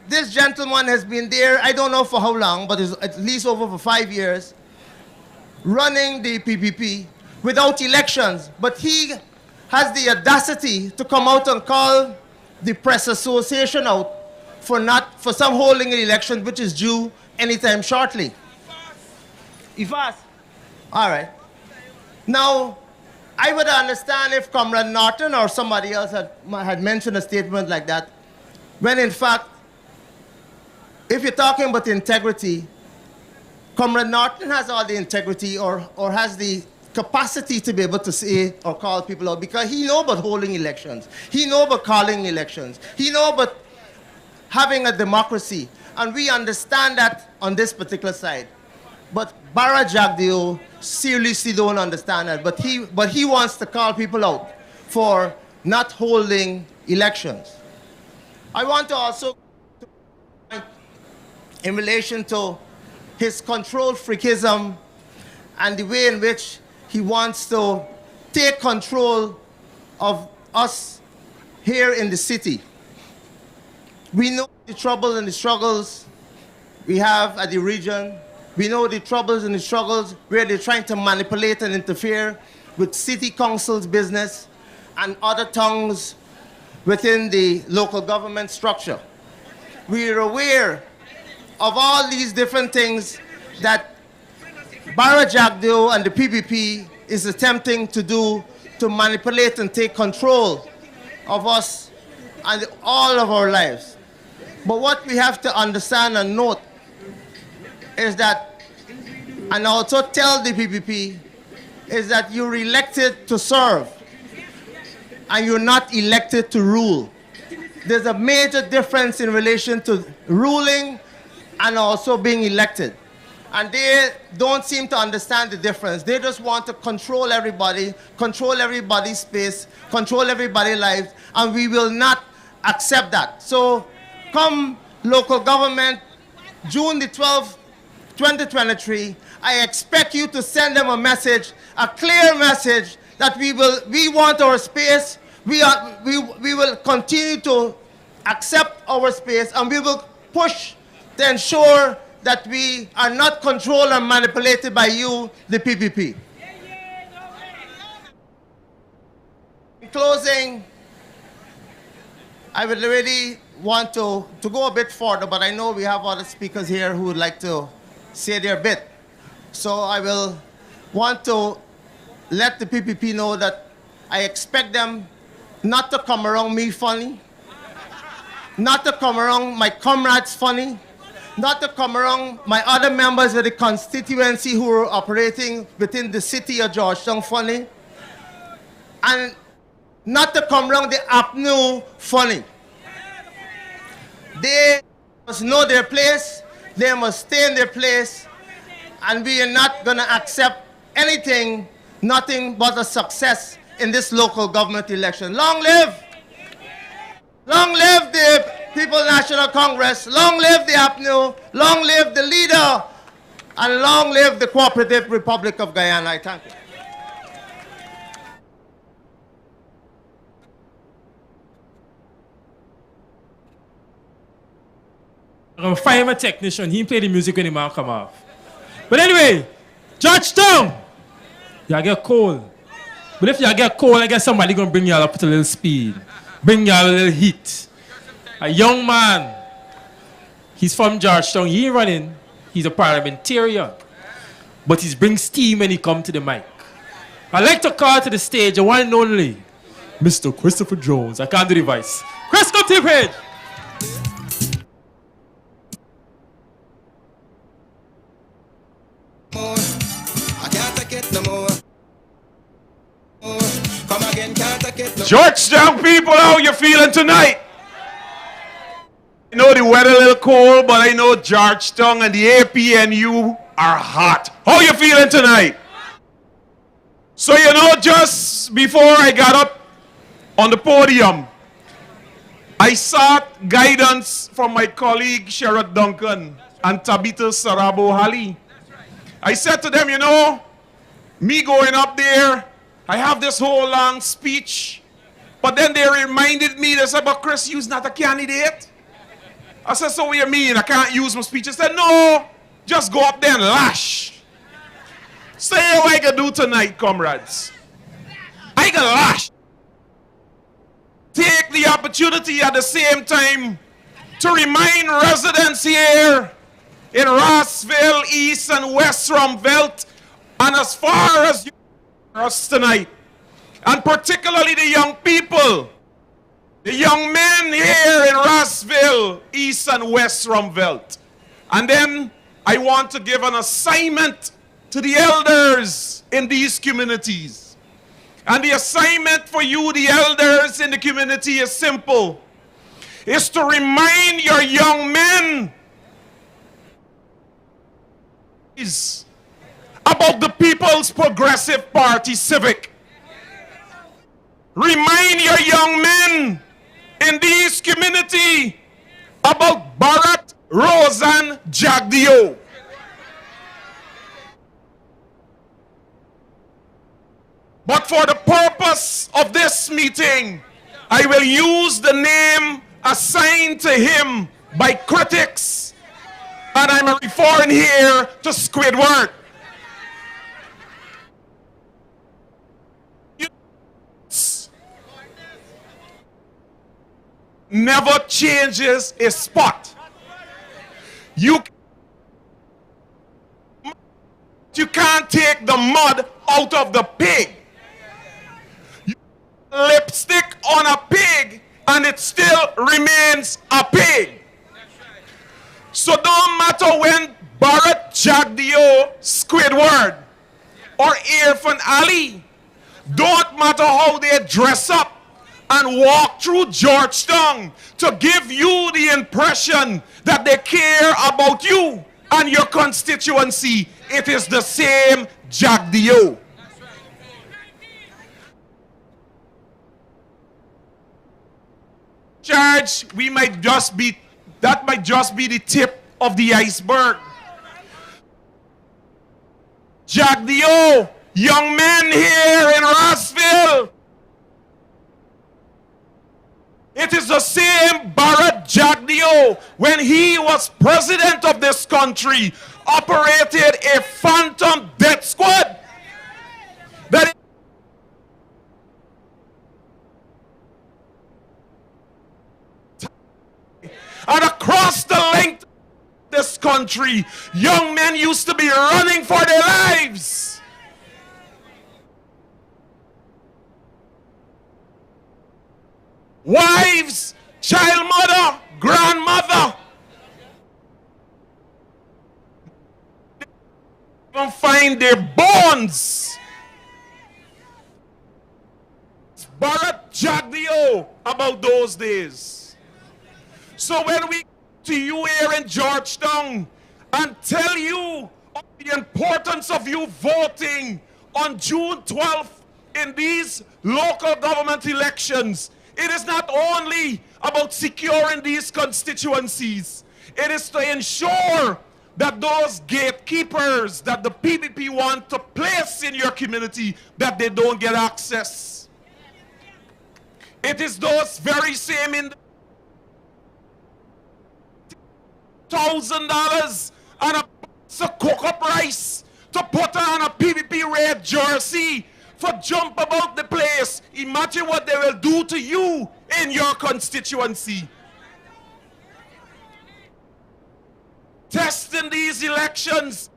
this gentleman has been there, I don't know for how long, but it's at least over for 5 years, running the PPP without elections. But he has the audacity to come out and call the press association out for some holding an election which is due anytime shortly. Ifas? All right. Now, I would understand if Comrade Norton or somebody else had mentioned a statement like that, when in fact, if you're talking about integrity, Comrade Norton has all the integrity or has the capacity to be able to say or call people out because he knows about holding elections. He knows about calling elections. He knows about having a democracy. And we understand that on this particular side. But Bara Jagdeo seriously don't understand that. But he wants to call people out for not holding elections. I want to also, in relation to his control freakism and the way in which he wants to take control of us here in the city. We know the troubles and the struggles we have at the region. We know the troubles and the struggles where they're trying to manipulate and interfere with city council's business and other tongues within the local government structure. We are aware of all these different things that Bara Jagdeo and the PPP is attempting to do to manipulate and take control of us and all of our lives. But what we have to understand and note is that, and also tell the PPP, is that you're elected to serve and you're not elected to rule. There's a major difference in relation to ruling and also being elected. And they don't seem to understand the difference. They just want to control everybody, control everybody's space, control everybody's lives, and we will not accept that. So come local government, June the 12th, 2023, I expect you to send them a message, a clear message that we want our space, we will continue to accept our space, and we will push to ensure that we are not controlled and manipulated by you, the PPP. In closing, I would really want to go a bit further, but I know we have other speakers here who would like to say their bit. So I will want to let the PPP know that I expect them not to come around me funny, not to come around my comrades funny, not to come around my other members of the constituency who are operating within the city of Georgetown funny, and not to come around the Apnu funny. They must know their place, they must stay in their place, and we are not going to accept anything, nothing but a success in this local government election. Long live the People's National Congress, long live the Apnu, long live the leader, and long live the Cooperative Republic of Guyana. I thank you. I'm going to find him a technician. He play the music when the man come off. But anyway, Georgetown, y'all get cold. But if y'all get cold, I guess somebody going to bring y'all up with a little speed. Bring y'all a little heat. A young man. He's from Georgetown. He ain't running. He's a parliamentarian. But he's bring steam when he come to the mic. I'd like to call to the stage the one and only Mr. Christopher Jones. I can't do the voice. Chris, come to the page. Georgetown people, how you feeling tonight? I know the weather a little cold, but I know Georgetown and the APNU are hot. How you feeling tonight? So you know, just before I got up on the podium, I sought guidance from my colleague Sherrod Duncan and Tabitha Sarabo Hali. I said to them, you know, me going up there, I have this whole long speech, but then they reminded me, they said, but Chris, you's not a candidate. I said, so what do you mean? I can't use my speech? They said, no, just go up there and lash. Say what I can do tonight, comrades. I can lash. Take the opportunity at the same time to remind residents here in Rossville, East and West Rumvelt, and as far as us tonight, and particularly the young people, the young men here in Rossville, East and West Rumvelt. And then I want to give an assignment to the elders in these communities. And the assignment for you, the elders in the community, is simple. Is to remind your young men about the People's Progressive Party Civic. Remind your young men in this community about Bharat Rosan Jagdeo. But for the purpose of this meeting, I will use the name assigned to him by critics, and I'm referring here to Squidward. Never changes a spot. You can't take the mud out of the pig. You put lipstick on a pig and it still remains a pig. So don't matter when Bharat Jagdeo, Squidward, or Irfan Ali, don't matter how they dress up and walk through Georgetown to give you the impression that they care about you and your constituency. It is the same Jagdeo. Charge, that might just be the tip of the iceberg. Jagdeo, young men here in Rossville, it is the same Bharat Jagdeo, when he was president of this country, operated a phantom death squad. That and across the length of this country, young men used to be running for their lives. Wives, child mother, grandmother, don't find their bones. Bharat Jagdeo about those days. So when we to you here in Georgetown and tell you of the importance of you voting on June 12th in these local government elections, it is not only about securing these constituencies. It is to ensure that those gatekeepers that the PPP want to place in your community, that they don't get access. It is those very same $1,000 and a box of cocoa rice to put on a PPP red jersey for jump about the place. Imagine what they will do to you in your constituency. Testing these elections,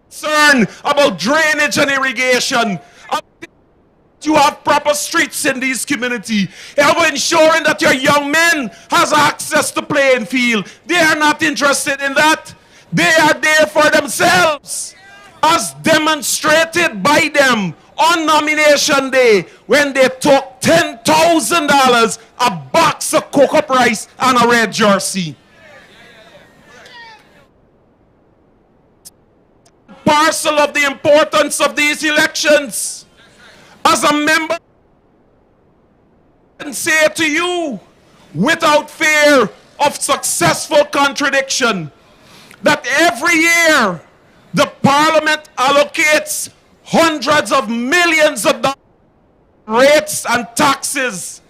concern about drainage and irrigation. You have proper streets in these communities. About ensuring that your young men has access to playing field. They are not interested in that. They are there for themselves, as demonstrated by them on nomination day when they took $10,000, a box of cocoa rice and a red jersey. Parcel of the importance of these elections. As a member, and say to you, without fear of successful contradiction, that every year the Parliament allocates hundreds of millions of dollars rates and taxes,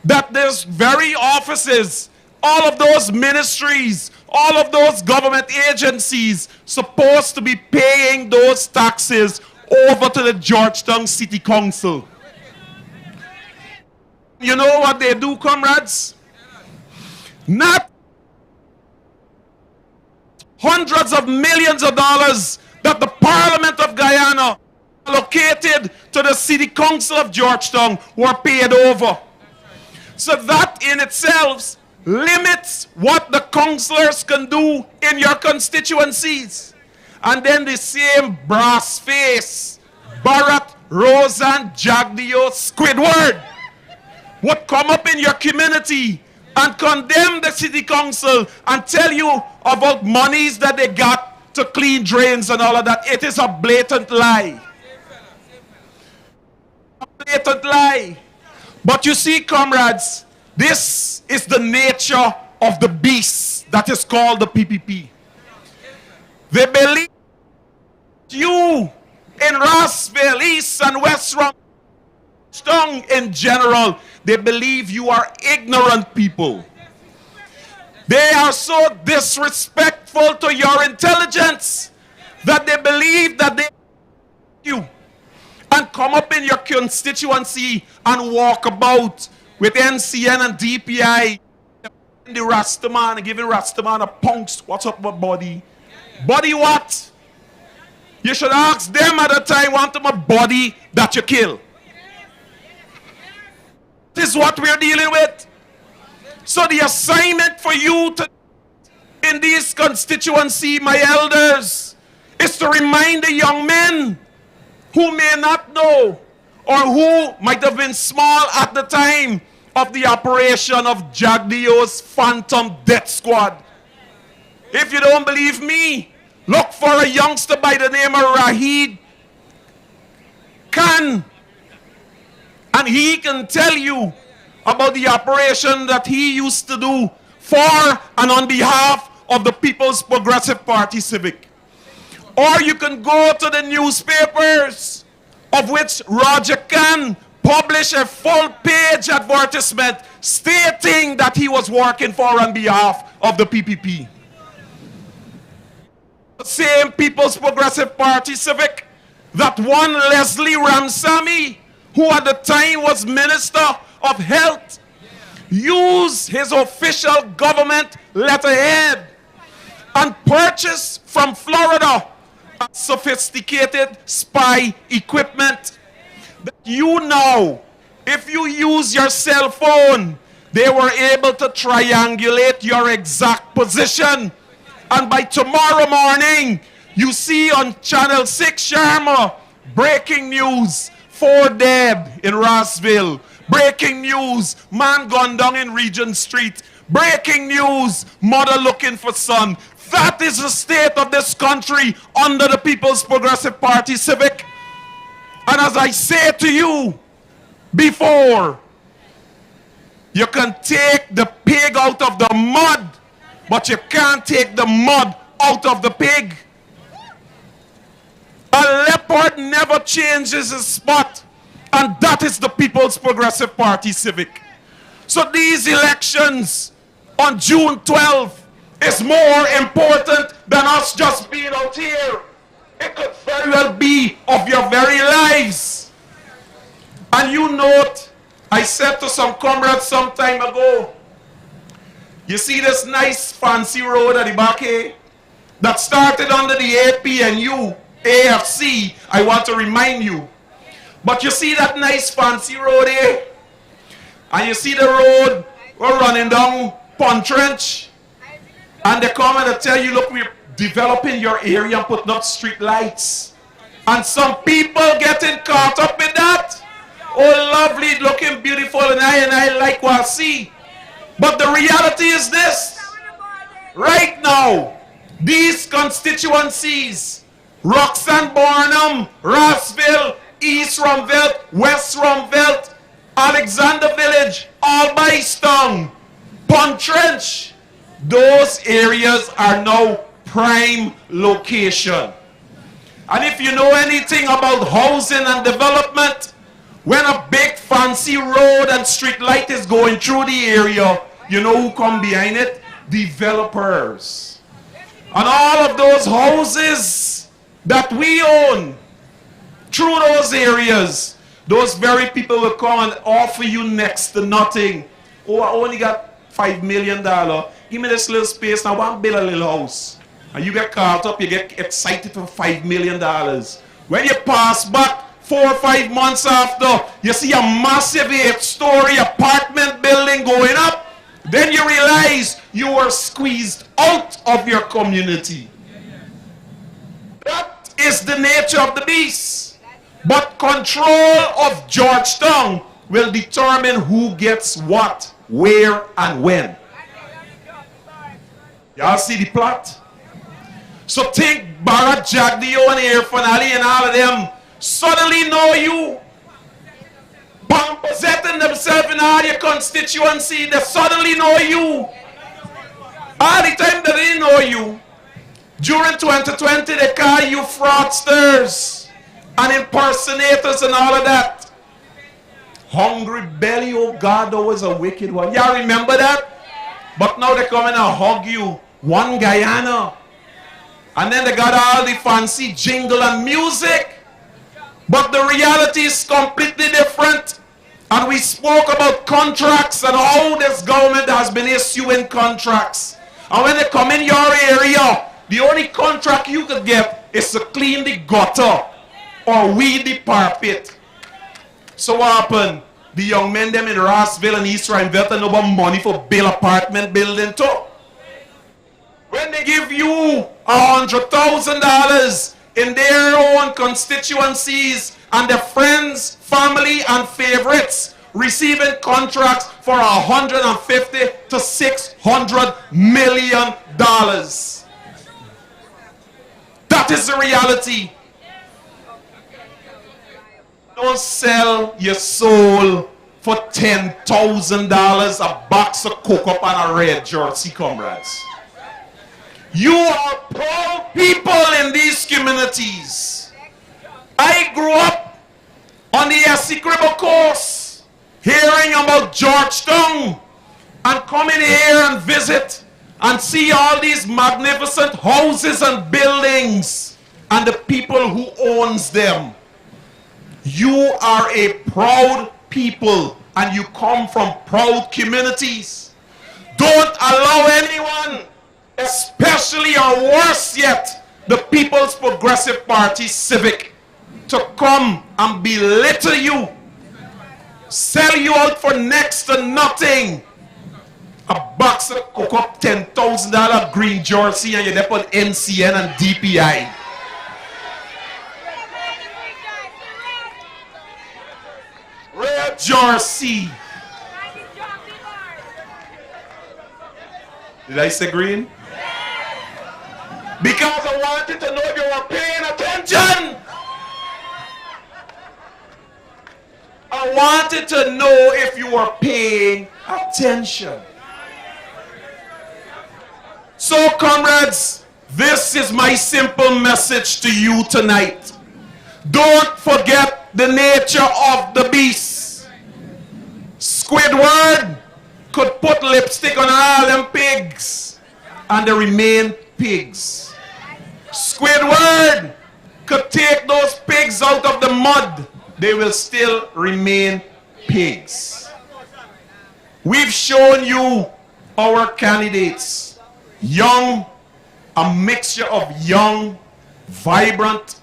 that these very offices, all of those ministries, all of those government agencies supposed to be paying those taxes over to the Georgetown City Council. You know what they do, comrades? Not hundreds of millions of dollars that the Parliament of Guyana allocated to the City Council of Georgetown were paid over. So that in itself limits what the councillors can do in your constituencies. And then the same brass face, Bharat, Rosan, Jagdio, Squidward would come up in your community and condemn the city council and tell you about monies that they got to clean drains and all of that. It is a blatant lie. A blatant lie. But you see, comrades, this is the nature of the beast that is called the PPP. They believe you in Rossville, East and West Rum, in general, they believe you are ignorant people. They are so disrespectful to your intelligence that they believe that they you and come up in your constituency and walk about with NCN and DPI the Rastaman and giving Rastaman a punks. What's up with body? Body what? You should ask them at the time, want them a body that you kill. This is what we're dealing with. So the assignment for you to in this constituency, my elders, is to remind the young men who may not know or who might have been small at the time of the operation of Jagdio's Phantom Death Squad. If you don't believe me, look for a youngster by the name of Rahid Khan, and he can tell you about the operation that he used to do for and on behalf of the People's Progressive Party Civic. Or you can go to the newspapers, of which Roger Khan published a full-page advertisement stating that he was working for on behalf of the PPP. The same People's Progressive Party Civic that one Leslie Ramsamy, who at the time was Minister of Health, used his official government letterhead and purchased from Florida sophisticated spy equipment that you know, if you use your cell phone, they were able to triangulate your exact position. And by tomorrow morning, you see on Channel 6 Sharma, breaking news, 4 dead in Rossville. Breaking news, man gone down in Regent Street. Breaking news, mother looking for son. That is the state of this country under the People's Progressive Party Civic. And as I say to you before, you can take the pig out of the mud, but you can't take the mud out of the pig. A leopard never changes his spot, and that is the People's Progressive Party Civic. So these elections on June 12th is more important than us just being out here. It could very well be of your very lives. And you note, I said to some comrades some time ago, you see this nice fancy road at the back here that started under the APNU, AFC, I want to remind you. But you see that nice fancy road here? And you see the road we're running down Pontrench? And they come and they tell you, look, we're developing your area and putting up street lights. And some people getting caught up in that. Oh, lovely, looking beautiful, and I like what I see. But the reality is this. Right now, these constituencies, Roxanne Barnum, Rossville, East Rumvelt, West Rumvelt, Alexander Village, Albaistown, Pond Trench. Those areas are now prime location. And if you know anything about housing and development, when a big fancy road and street light is going through the area, you know who come behind it? Developers. And all of those houses that we own through those areas, those very people will come and offer you next to nothing. Oh, I only got $5 million. Give me this little space and I want to build a little house. And you get caught up, you get excited for $5 million. When you pass back 4 or 5 months after, you see a massive 8-story apartment building going up, then you realize you were squeezed out of your community. That is the nature of the beast. But control of Georgetown will determine who gets what, where, and when. Y'all see the plot? So think Barrett, Jagdio, and Airfanali and all of them suddenly know you. Pomposetting themselves in all your constituency, they suddenly know you. All the time they didn't know you. During 2020, they call you fraudsters and impersonators and all of that. Hungry belly, oh God, always a wicked one. Y'all remember that? But now they come in and hug you. One Guyana. And then they got all the fancy jingle and music. But the reality is completely different. And we spoke about contracts and how this government has been issuing contracts. And when they come in your area, the only contract you could get is to clean the gutter or weed the parapet. So what happened? The young men them in Rossville and East Rhineville no money for build apartment building too. When they give you $100,000 in their own constituencies and their friends, family, and favorites receiving contracts for $150 to $600 million. That is the reality. Don't sell your soul for $10,000 a box of cocoa and a red jersey, comrades. You are proud people in these communities. I grew up on the Essequibo coast, hearing about Georgetown, and coming here and visit and see all these magnificent houses and buildings and the people who owns them. You are a proud people and you come from proud communities. Don't allow anyone, especially or worse yet, the People's Progressive Party Civic, to come and belittle you, sell you out for next to nothing. A box of cocoa, $10,000 green jersey, and you're there on NCN and DPI. Red jersey. Did I say green? Because I wanted to know if you were paying attention. I wanted to know if you were paying attention. So, comrades, this is my simple message to you tonight. Don't forget the nature of the beast. Squidward could put lipstick on all them pigs and they remain pigs. Squidward could take those pigs out of the mud, they will still remain pigs. We've shown you our candidates, young, a mixture of young, vibrant,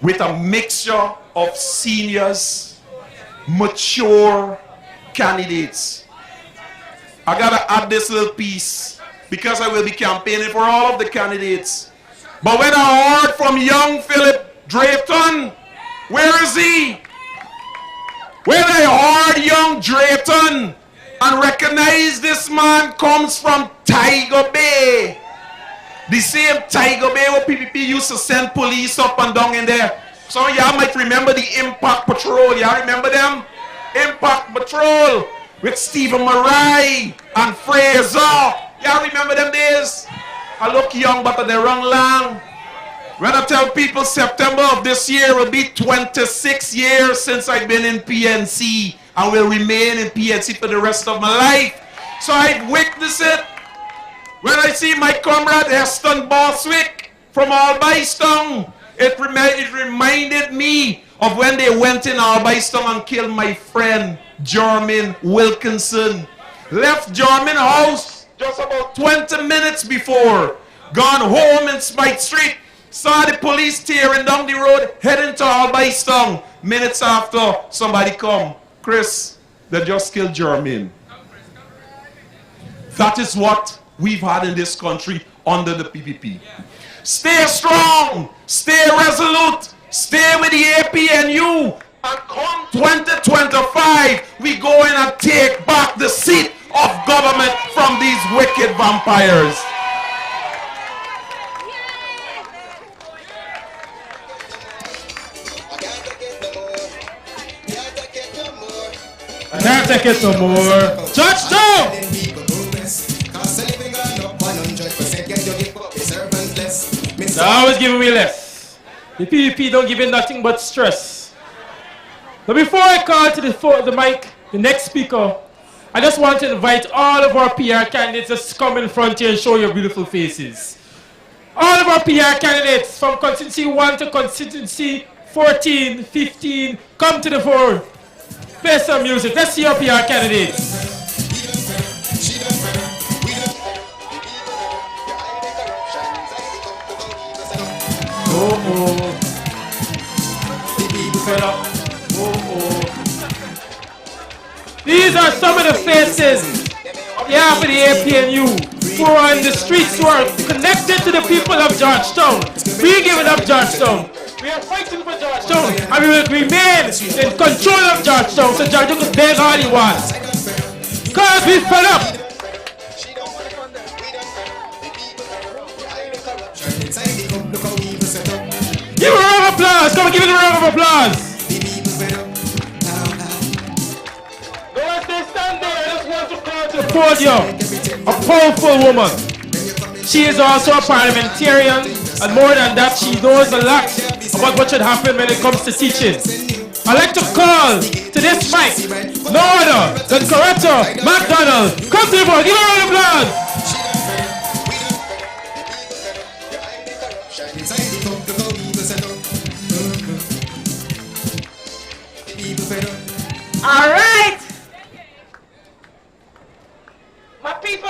with a mixture of seniors, mature candidates. I gotta add this little piece because I will be campaigning for all of the candidates. But when I heard from young Philip Drayton, where is he? When I heard young Drayton and recognized this man comes from Tiger Bay, the same Tiger Bay where PPP used to send police up and down in there. Some of y'all might remember the Impact Patrol. Y'all remember them? Impact Patrol. with Stephen Murray and Fraser. Y'all remember them days? I look young, but they run long. When I tell people September of this year will be 26 years since I've been in PNC and will remain in PNC for the rest of my life. So I've witnessed it. When I see my comrade Heston Boswick from Albystone, it reminded me of when they went in Albystone and killed my friend Jermaine Wilkinson. Left Jermaine house just about 20 minutes before, gone home in Smythe Street, saw the police tearing down the road, heading to Albystone. Minutes after, somebody come. Chris, they just killed Jermaine. That is what we've had in this country under the PPP. Stay strong, stay resolute, stay with the APNU, and come 2025, we go in and take back the seat of government from these wicked vampires. I can't take it no more. Georgetown! They're always giving me less. The PVP don't give you nothing but stress. But before I call to the mic, the next speaker, I just want to invite all of our PR candidates to come in front here and show your beautiful faces. All of our PR candidates from constituency 1 to constituency 14, 15, come to the fore. Play some music. Let's see your PR candidates. These are some of the faces on behalf of the APNU who are in the streets, who are connected to the people of Georgetown. We give it up, Georgetown. We are fighting for Georgetown, and we will remain in control of Georgetown so Georgetown can beg all he wants. Because we fed up. Give a round of applause. Come on, give it a round of applause. No, as they stand there, I just want to call to the podium a powerful woman. She is also a parliamentarian, and more than that, she knows a lot about what should happen when it comes to teaching. I'd like to call to this mic no other than Coretta MacDonald. Come to the board. Give her a round of applause. All right. My people,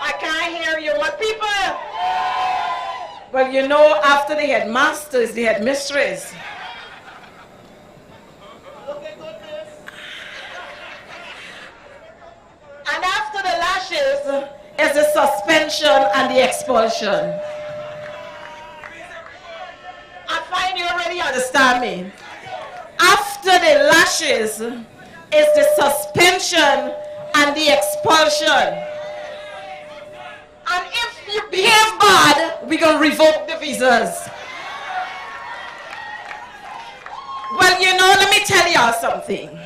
I can't hear you, my people. Well, you know, after the headmasters, the headmistress. And after the lashes is the suspension and the expulsion. I find you already understand me. After the lashes is the suspension and the expulsion. And if you behave bad, we're going to revoke the visas. Well, you know, let me tell y'all something.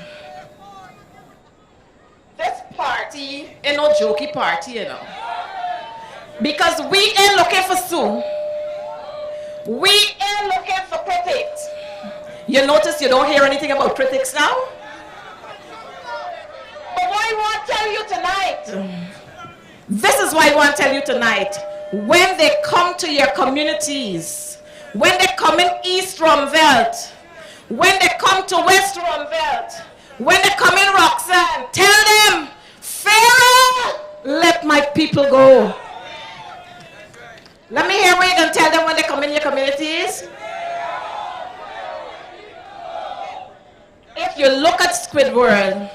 This party ain't no jokey party, you know. Because we ain't looking for Sue. We ain't looking for critics. You notice you don't hear anything about critics now? But what I want to tell you tonight, this is why I want to tell you tonight, when they come to your communities, when they come in East Rumvelt, when they come to West Rumvelt, when they come in Roxanne, tell them, Pharaoh, let my people go. Let me hear what you're going to tell them when they come in your communities. If you look at Squidward,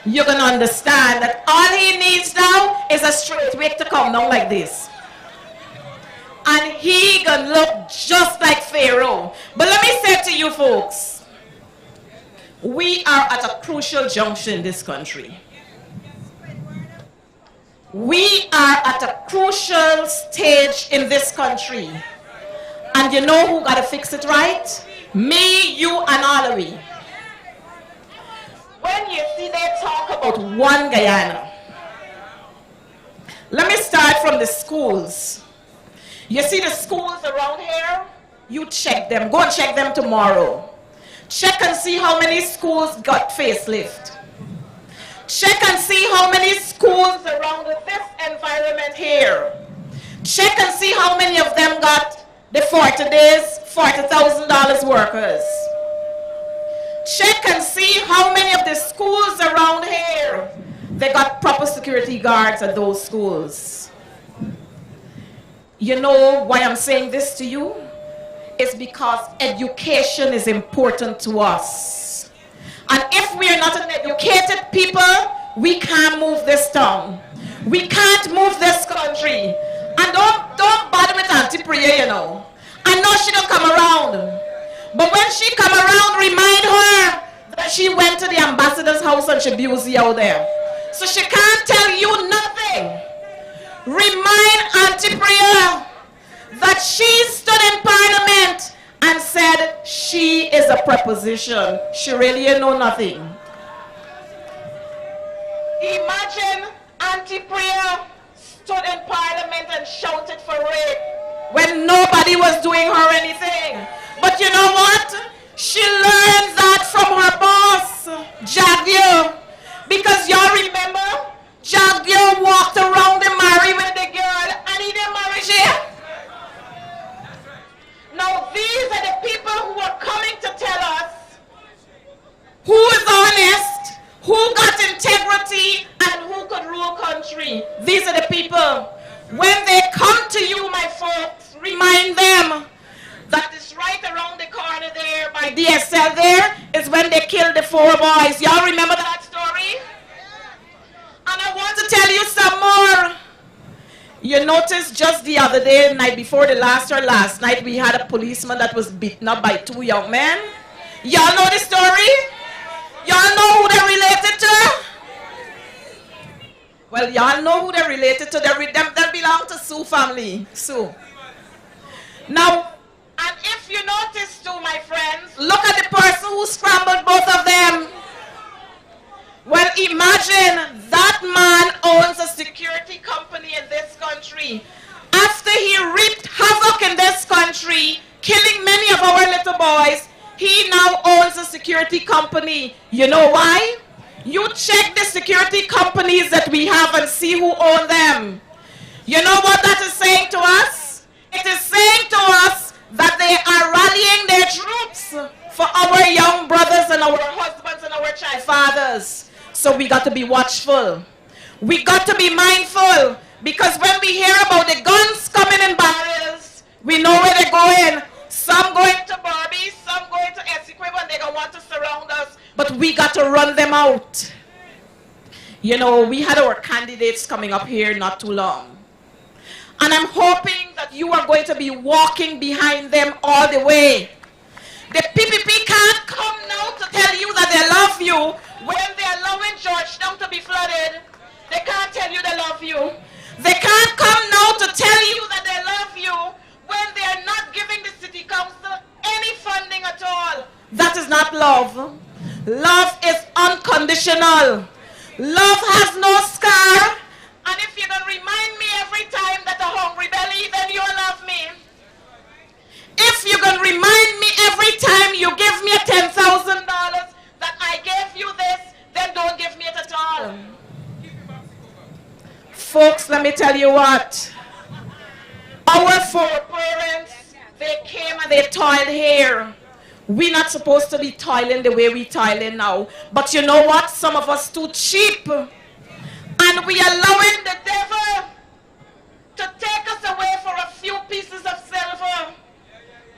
you're going to understand that all he needs now is a straight wig to come down like this. And he going to look just like Pharaoh. But let me say to you folks, we are at a crucial junction in this country. We are at a crucial stage in this country. And you know who got to fix it right? Me, you, and all of we. when you see they talk about one Guyana, let me start from the schools. You see the schools around here? You check them. Go and check them tomorrow. Check and see how many schools got facelift. Check and see how many schools around this environment here. Check and see how many of them got the 40 days, $40,000 workers. Check and see how many of the schools around here, they got proper security guards at those schools. You know why I'm saying this to you? It's because education is important to us. And if we are not an educated people, we can't move this town. We can't move this country. And don't bother with Auntie Priya, you know. I know she don't come around. But when she come around, remind her that she went to the ambassador's house and she busy out there. So she can't tell you nothing. Remind Auntie Priya that she stood in Parliament and said she is a preposition. She really know nothing. Imagine Auntie Priya stood in Parliament and shouted for rape when nobody was doing her anything. But you know what? She learned that from her boss, Jagdio. Because y'all remember, Jagdio walked around the marry with the girl and he didn't marry her. Now these are the people who are coming to tell us who is honest, who got integrity, and who could rule country. These are the people. When they come to you, my folks, remind them that it's right around the corner there by DSL there is when they killed the 4 boys. Y'all remember that story? And I want to tell you some more. You notice just the other day, night before the last or last night, we had a policeman that was beaten up by 2 young men. Y'all know the story? Y'all know who they're related to? Well, y'all know who they're related to. They belong to Sue family. Sue. Now, and if you notice too, my friends, look at the person who scrambled both of them. Well, imagine that man owns a security company in this country. After he reaped havoc in this country, killing many of our little boys, he now owns a security company. You know why? You check the security companies that we have and see who own them. You know what that is saying to us? It is saying to us that they are rallying their troops for our young brothers and our husbands and our child fathers. So we got to be watchful. We got to be mindful, because when we hear about the guns coming in barrels, we know where they're going. Some going to Barbie, some going to Essequibo, and they're going to want to surround us. But we got to run them out. You know, we had our candidates coming up here not too long. And I'm hoping that you are going to be walking behind them all the way. The PPP can't come now to tell you that they love you when they're allowing Georgetown to be flooded. They can't tell you they love you. They can't come now to tell you that they love you when they're not giving the city council any funding at all. That is not love. Love is unconditional. Love has no scar. And if you're going to remind me every time that a hungry belly, then you'll love me. If you're going to remind me every time you give me $10,000 that I gave you this, then don't give me it at all. Folks, let me tell you what. Our 4 parents, they came and they toiled here. We're not supposed to be toiling the way we toiling now. But you know what? Some of us too cheap. And we allowing the devil to take us away for a few pieces of silver.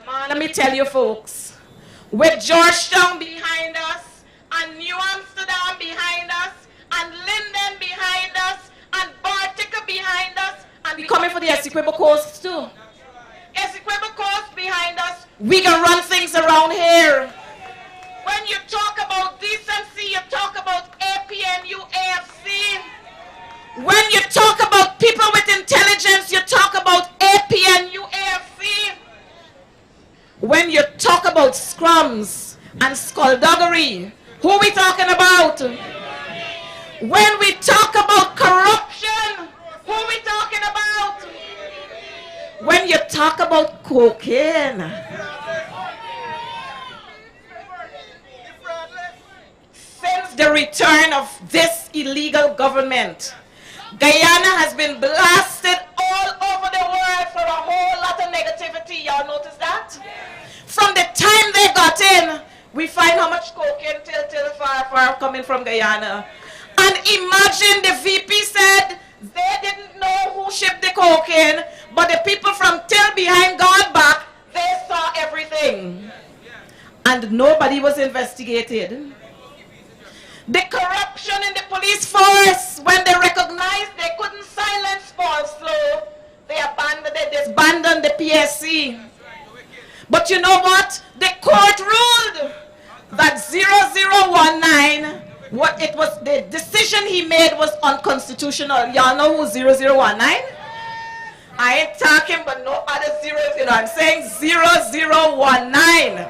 Man, let me tell you folks, with Georgetown behind us, and New Amsterdam behind us, and Linden behind us, and Bartica behind us, and we're coming for the Essequibo Coast too. Essequibo Coast behind us, we can run things around here. When you talk about decency, you talk about APNU, AFC. When you talk about people with intelligence, you talk about APNU, AFC. When you talk about scrums and skullduggery, Who we talking about? When we talk about corruption, who we talking about? When you talk about cocaine. Since the return of this illegal government, Guyana has been blasted all over the world for a whole lot of negativity. Y'all notice that? From the time they got in, we find how much cocaine till far coming from Guyana. And imagine the VP said they didn't know who shipped the cocaine, but the people from Till behind God back, they saw everything. And nobody was investigated. The corruption in the police force, when they recognized they couldn't silence false flow, they disbanded the PSC. But you know what? The court ruled that 0019, the decision he made was unconstitutional. Y'all know who 0019? I ain't talking but no other 00. I'm saying 0019.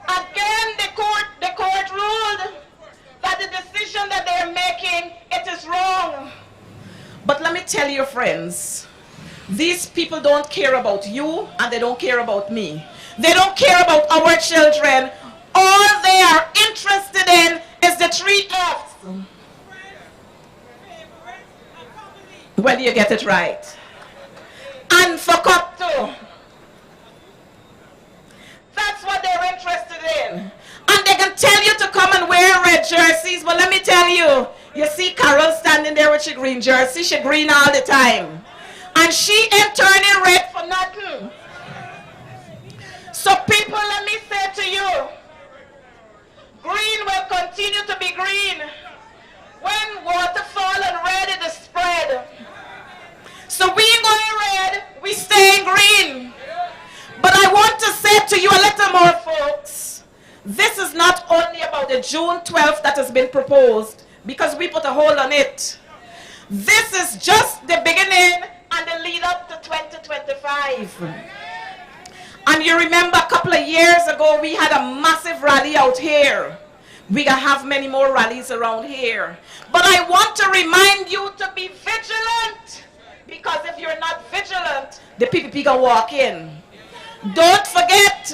Again, the court ruled that the decision that they're making, it is wrong. But let me tell you, friends, these people don't care about you and they don't care about me. They don't care about our children. All they are interested in is the 3 F's. When you get it right. And for cup too. That's what they're interested in. And they can tell you to come and wear red jerseys, but let me tell you, you see Carol standing there with her green jersey, she green all the time. And she ain't turning red for nothing. So people, let me say to you, green will continue to be green when waterfall and red is spread. So we ain't going red, we staying green. But I want to say to you a little more, folks. This is not only about the June 12th that has been proposed, because we put a hold on it. This is just the beginning and the lead up to 2025. And you remember a couple of years ago, we had a massive rally out here. We're going to have many more rallies around here. But I want to remind you to be vigilant. Because if you're not vigilant, the PPP can walk in. Don't forget,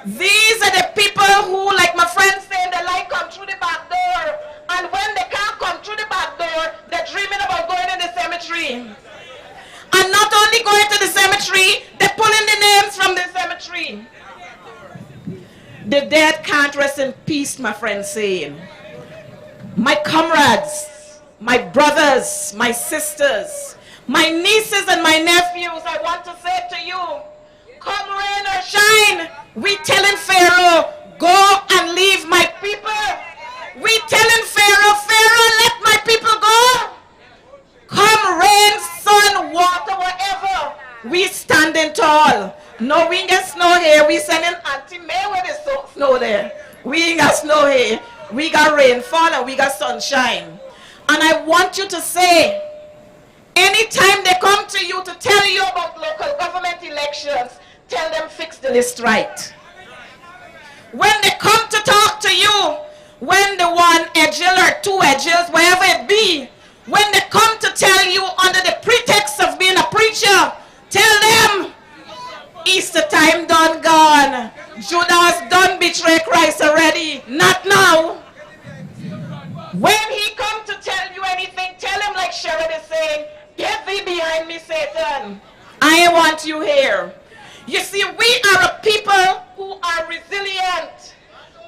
these are the people who, like my friend saying, they like come through the back door. And when they can't come through the back door, they're dreaming about going in the cemetery. And not only going to the cemetery, they're pulling the names from the cemetery. The dead can't rest in peace, my friend saying. My comrades, my brothers, my sisters, my nieces and my nephews, I want to say to you, come rain or shine, we telling Pharaoh, go and leave my people. We telling Pharaoh, Pharaoh, let my people go. Come rain, sun, water, whatever. We standing tall. No, we ain't got snow here. We sending Auntie May with the snow there. We ain't got snow here. We got rainfall and we got sunshine. And I want you to say, anytime they come to you to tell you about local government elections, tell them fix the list right. When they come to talk to you, when the one edgel or 2 edgels, wherever it be, when they come to tell you under the pretext of being a preacher, tell them Easter time done gone. Judas done betray Christ already. Not now. When he come to tell you anything, tell him like Sherrod is saying, get thee behind me, Satan. I want you here. You see, we are a people who are resilient.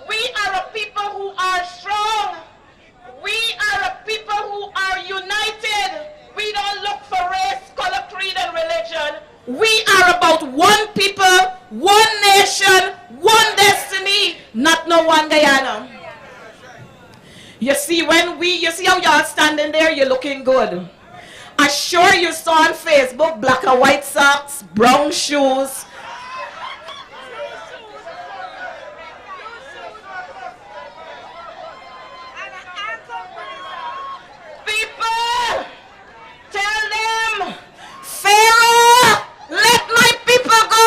We are a people who are strong. We are a people who are united. We don't look for race, color, creed, and religion. We are about one people, one nation, one destiny, not no one Guyana. You see, you see how y'all standing there, you're looking good. I'm sure you saw on Facebook, black and white socks, brown shoes. People, tell them, Pharaoh, let my people go.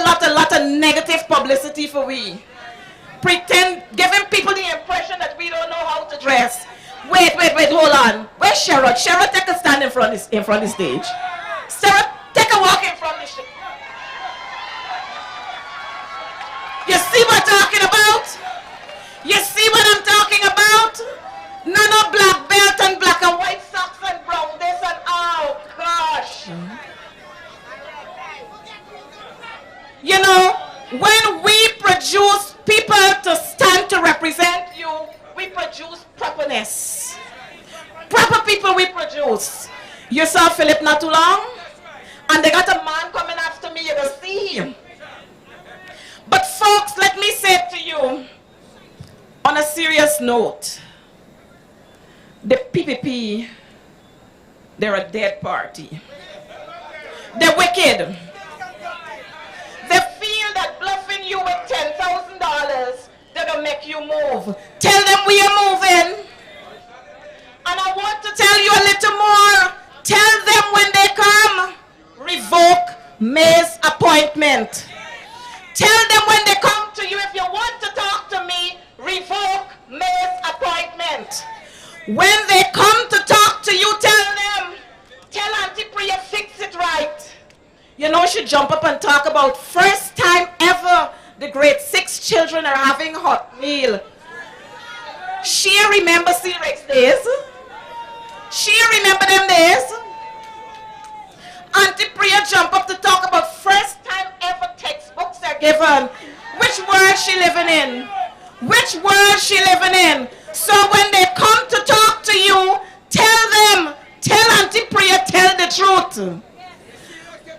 lot of negative publicity for we. Giving people the impression that we don't know how to dress. Wait, hold on. Where's Sherrod? Sherrod, take a stand in front of the stage. Sarah, take a walk in front of the stage. You see what I'm talking about? You see what I'm talking about? None of black belt and black and white socks and brown this and oh gosh. You know, when we produce people to stand to represent you, we produce properness. Proper people we produce. You saw Philip not too long, and they got a man coming after me, you will see him. But folks, let me say to you, on a serious note, the PPP, they're a dead party. They're wicked. They feel that bluffing you with $10,000, they're going to make you move. Tell them we are moving. And I want to tell you a little more. Tell them when they come, revoke May's appointment. Tell them when they come to you, if you want to talk to me, revoke May's appointment. When they come to talk to you, tell Auntie Priya, fix it right. You know, she jump up and talk about first time ever the grade 6 children are having hot meal. She remember C-Rex days. She remember them days. Auntie Priya jump up to talk about first time ever textbooks are given. Which world she living in? Which world she living in? So when they come to talk to you, tell Auntie Priya, tell the truth.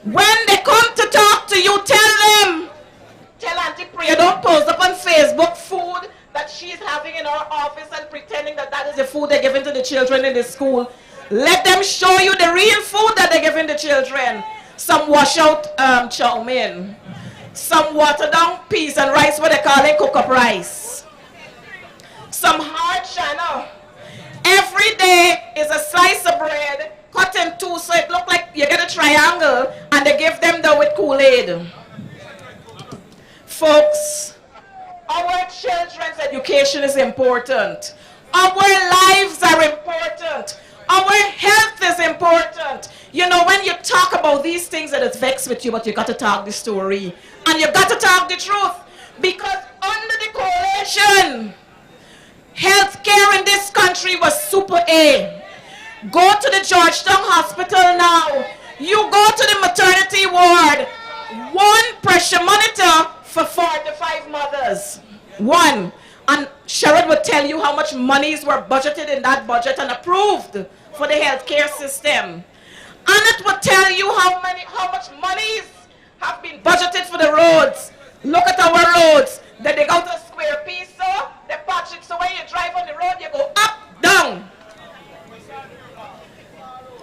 When they come to talk to you, tell Auntie Priya, don't post up on Facebook food that she's having in her office and pretending that that is the food they're giving to the children in the school. Let them show you the real food that they're giving the children. Some washout chow mein, some watered down peas and rice, what they call it, cook-up rice. Some hard chana. Every day is a slice of bread, cut in two so it look like you get a triangle, and they give them that with Kool-Aid. Folks, our children's education is important. Our lives are important. Our health is important. You know, when you talk about these things that it's vexed with you, but you got to talk the story. And you got to talk the truth. Because under the coalition, healthcare in this country was super A. Go to the Georgetown Hospital now. You go to the maternity ward. One pressure monitor for 45 mothers. One. And Sherrod would tell you how much monies were budgeted in that budget and approved for the healthcare system. And it would tell you how much monies have been budgeted for the roads. Look at our roads. They dig out a square piece, so they patch it so when you drive on the road, you go up, down.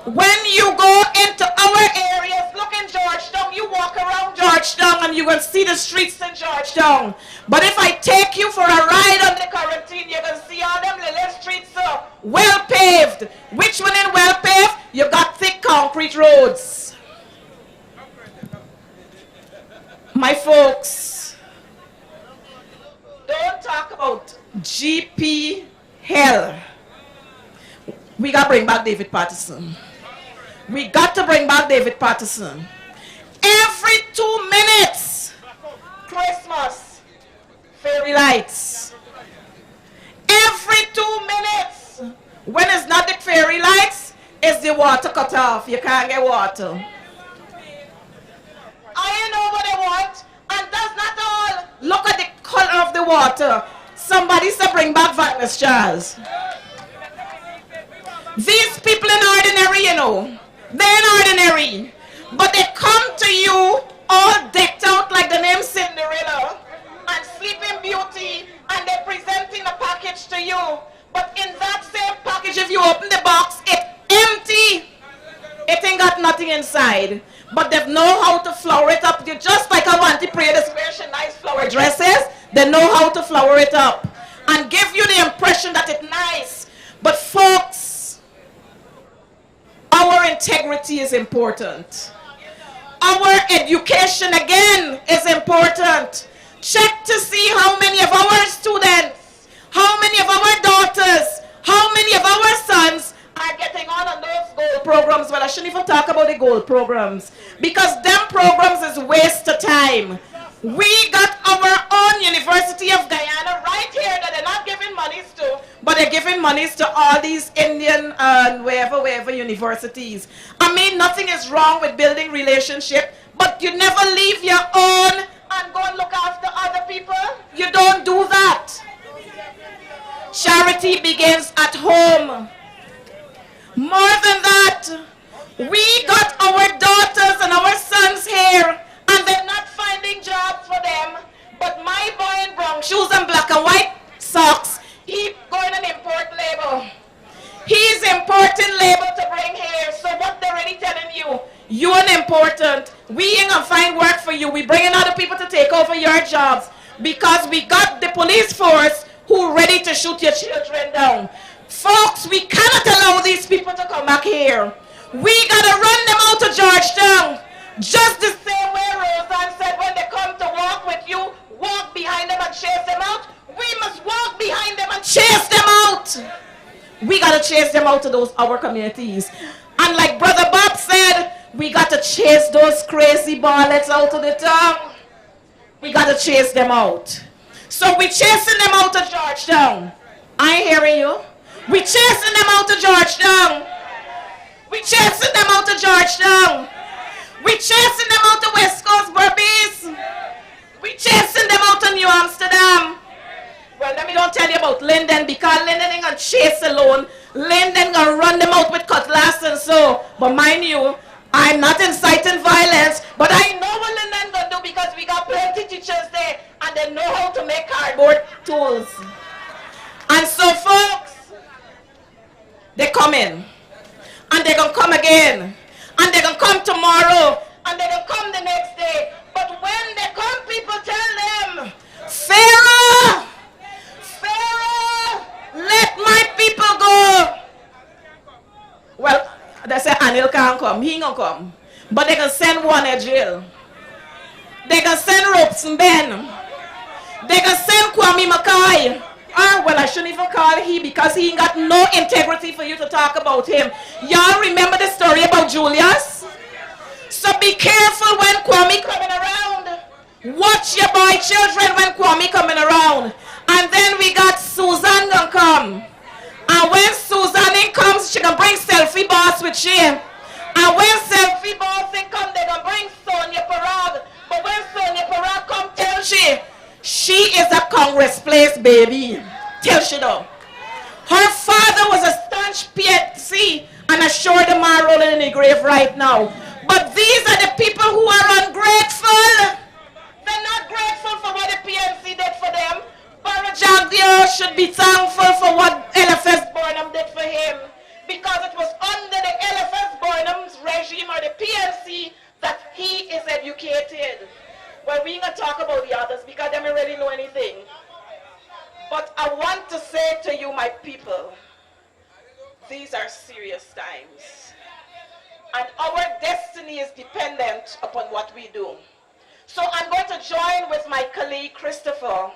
When you go into our areas, look in Georgetown, you walk around Georgetown and you will see the streets in Georgetown. But if I take you for a ride on the quarantine, you're going to see all them little streets well paved. Which one in well paved? You got thick concrete roads. My folks, don't talk about GP hell. We got to bring back David Patterson. We got to bring back David Patterson. Every 2 minutes, Christmas, fairy lights. Every 2 minutes, when it's not the fairy lights, it's the water cut off. You can't get water. I know what I want, and that's not all. Look at the color of the water. Somebody said bring back Violence Charles. These people are ordinary, you know. They're ordinary. But they come to you all decked out like the name Cinderella and Sleeping Beauty, and they're presenting a package to you. But in that same package, if you open the box, it's empty. It ain't got nothing inside. But they know how to flower it up. They're just like I want to pray this wear she nice flower dresses. They know how to flower it up and give you the impression that it's nice. But folks, our integrity is important. our education again is important. Check to see how many of our students, how many of our daughters, how many of our sons are getting on those gold programs. Well, I shouldn't even talk about the gold programs, because them programs is waste of time. We got our own University of Guyana right here that they're not giving monies to, but they're giving monies to all these Indian and wherever universities. I mean, nothing is wrong with building relationship, but you never leave your own and go and look after other people. You don't do that. Charity begins at home. More than that, we got our daughters and our sons here, and they're not finding jobs for them. But my boy in brown shoes and black and white socks, he's going and import labor. He's importing labor to bring here. So what they're really telling you, you're unimportant. We ain't gonna find work for you. We bringing other people to take over your jobs, because we got the police force who ready to shoot your children down. Folks, we cannot allow these people to come back here. We gotta run them out of Georgetown. Just the same way Roseanne said, when they come to walk with you, walk behind them and chase them out. We must walk behind them and chase them out. We gotta chase them out of our communities. And like Brother Bob said, we gotta chase those crazy ballets out of the town. We gotta chase them out. So we chasing them out of Georgetown. I ain't hearing you. We chasing them out of Georgetown. We chasing them out of Georgetown. We chasing them out of West Coast Berbice. We chasing them out of New Amsterdam. Well, let me don't tell you about Linden, because Linden ain't gonna chase alone. Linden gonna run them out with cutlass and so. But mind you, I'm not inciting violence, but I know what Linden gonna do, because we got plenty teachers there and they know how to make cardboard tools. And so folks, they come in, and they're gonna come again, and they're gonna come tomorrow, and they're gonna come the next day. But when they come, people tell them, Pharaoh, let my people go. Well, they say Anil can't come, he ain't gonna come. But they can send one in jail. They can send Ropes and Ben. They can send Kwame Mackay. Well, I shouldn't even call he, because he ain't got no integrity for you to talk about him. Y'all remember the story about Julius? So be careful when Kwame coming around. Watch your boy children when Kwame coming around. And then we got Susan gonna come. And when Susan comes, she gonna bring Selfie Boss with she. And when Selfie Boss come, they gonna bring Sonia Parag. But when Sonia Parag come, tell she is a Congress place baby. Tell she though. Her father was a staunch PNC, and I'm sure them are rolling in the grave right now. But these are the people who are ungrateful. They're not grateful for what the PNC did for them. Barajagdio should be thankful for what LFS Burnham did for him, because it was under the LFS Burnham's regime, or the PNC, that he is educated. Well, we ain't gonna talk about the others, because they don't really know anything. But I want to say to you, my people, these are serious times. And our destiny is dependent upon what we do. So I'm going to join with my colleague, Christopher,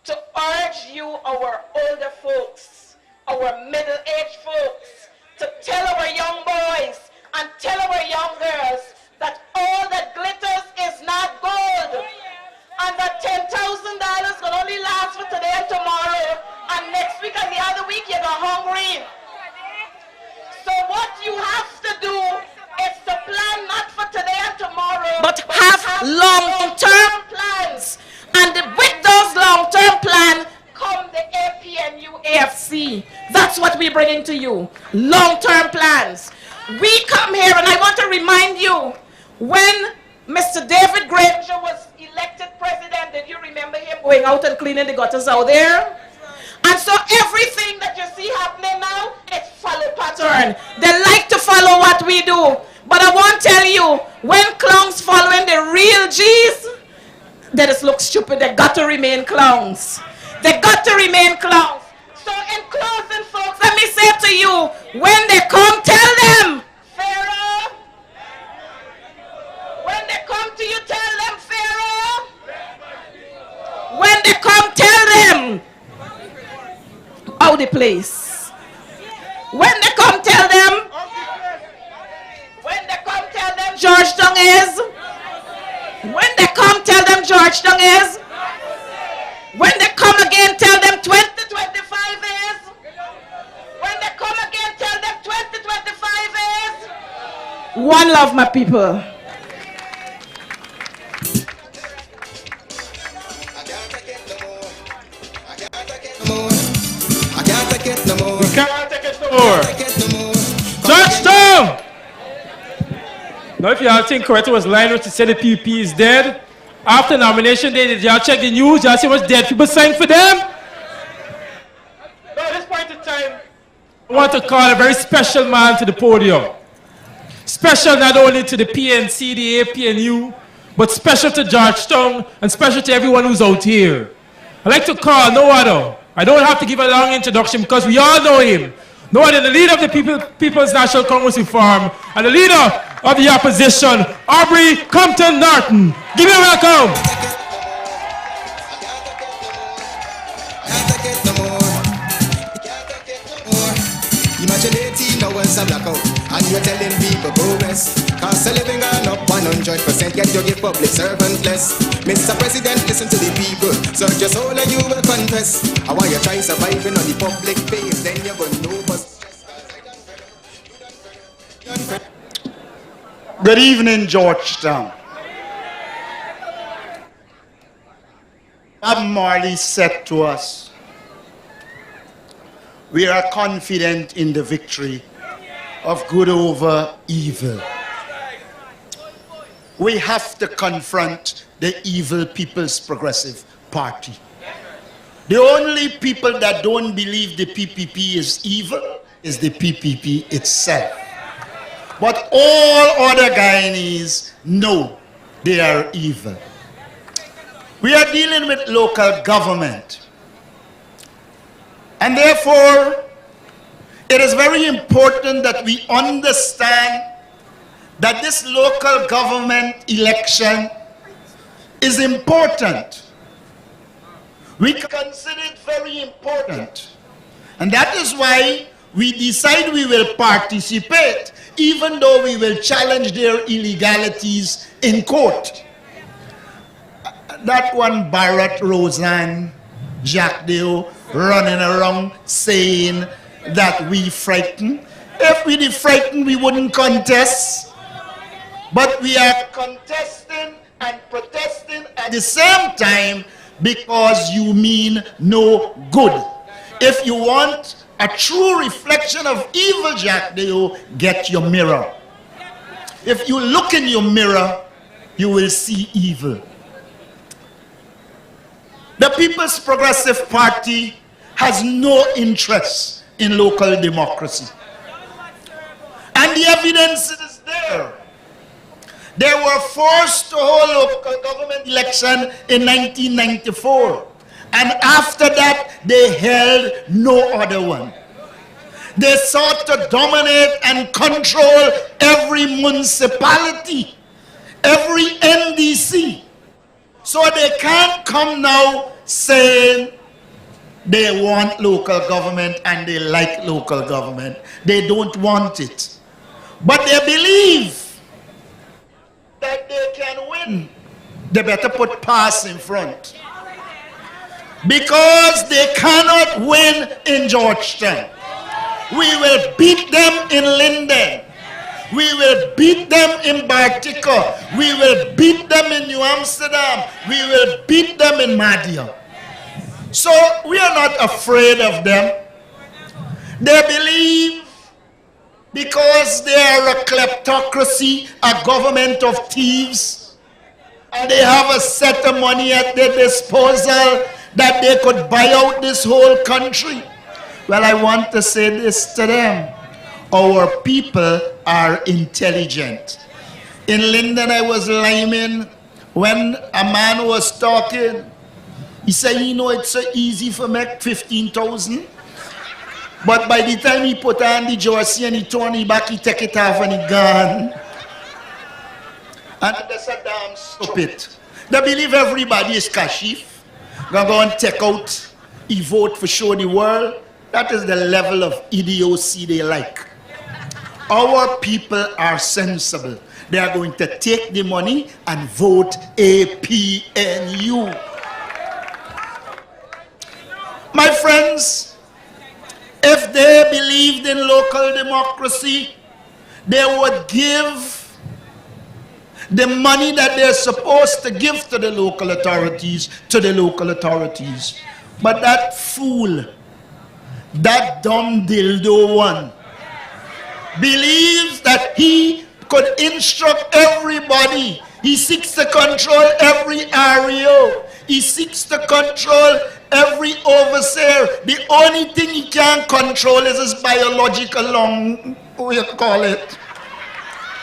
to urge you, our older folks, our middle-aged folks, to tell our young boys and tell our young girls that all that glitters is not gold, and that $10,000 can only last for today and tomorrow, and next week and the other week you're hungry. So what you have to do is to plan not for today and tomorrow, but have long-term plans. And with those long-term plans come the APNU AFC. That's what we're bringing to you. Long-term plans. We come here, and I want to remind you, when Mr. David Granger was elected president, did you remember him going out and cleaning the gutters out there? And so everything that you see happening now, it's follow pattern. They like to follow what we do. But I won't tell you, when clowns following the real G's, they just look stupid. They got to remain clowns. They got to remain clowns. So in closing, folks, let me say to you, when they come, tell them, Pharaoh, when the place. When they come tell them, Georgetown is. When they come tell them Georgetown is. When they come again tell them 2025 is. When they come again tell them 2025 is. One love, my people. We can't take it no more. Georgetown! Now if y'all think correct, it was lying when she said the PPP is dead. After nomination day, did y'all check the news? Y'all see what's dead people saying for them? Now at this point in time, I want to call a very special man to the podium. Special not only to the PNC, the APNU, but special to Georgetown and special to everyone who's out here. I'd like to call no other. I don't have to give a long introduction because we all know him. No other than the leader of the People's National Congress Reform and the leader of the opposition, Aubrey Compton Norton. Give him a welcome. Imagine 18 hours of blackout, and you're telling people go rest. Cost of living gone up 100%, yet you give public servant less. Mr. President, listen to the people, search your soul and you will confess. And while you try surviving on the public face, then you're gonna know what's. Good evening, Georgetown. Bob Marley said to us, we are confident in the victory of good over evil. We have to confront the evil People's Progressive Party. The only people that don't believe the PPP is evil is the PPP itself. But all other Guyanese know they are evil. We are dealing with local government. And therefore, it is very important that we understand that this local government election is important. We consider it very important. And that is why we decide we will participate, even though we will challenge their illegalities in court. That one Barrett, Roseanne, Jack Deo running around saying that we frighten. If we did frighten, we wouldn't contest. But we are contesting and protesting at the same time because you mean no good. If you want a true reflection of evil, Jack Deo, get your mirror. If you look in your mirror, you will see evil. The People's Progressive Party has no interest in local democracy. And the evidence is there. They were forced to hold local government election in 1994. And after that, they held no other one. They sought to dominate and control every municipality, every NDC. So they can't come now saying they want local government and they like local government. They don't want it. But they believe that they can win. They better put pass in front. Because they cannot win in Georgetown. We will beat them in Linden. We will beat them in Bartica. We will beat them in New Amsterdam. We will beat them in Madia. So we are not afraid of them. They believe because they are a kleptocracy, a government of thieves, and they have a set of money at their disposal that they could buy out this whole country. Well, I want to say this to them. Our people are intelligent. In Linden, I was liming when a man was talking. He said, you know, it's so easy for make 15,000. But by the time he put on the jersey and he turn it back, he take it off and he gone. And that's a damn stupid. They believe everybody is kashif. Gonna go and take out, he vote for show the world. That is the level of idiocy they like. Our people are sensible. They are going to take the money and vote APNU. My friends, if they believed in local democracy, they would give the money that they're supposed to give to the local authorities, But that fool, that dumb dildo one, believes that he could instruct everybody. He seeks to control every area. He seeks to control every overseer. The only thing he can't control is his biological lung. What you call it?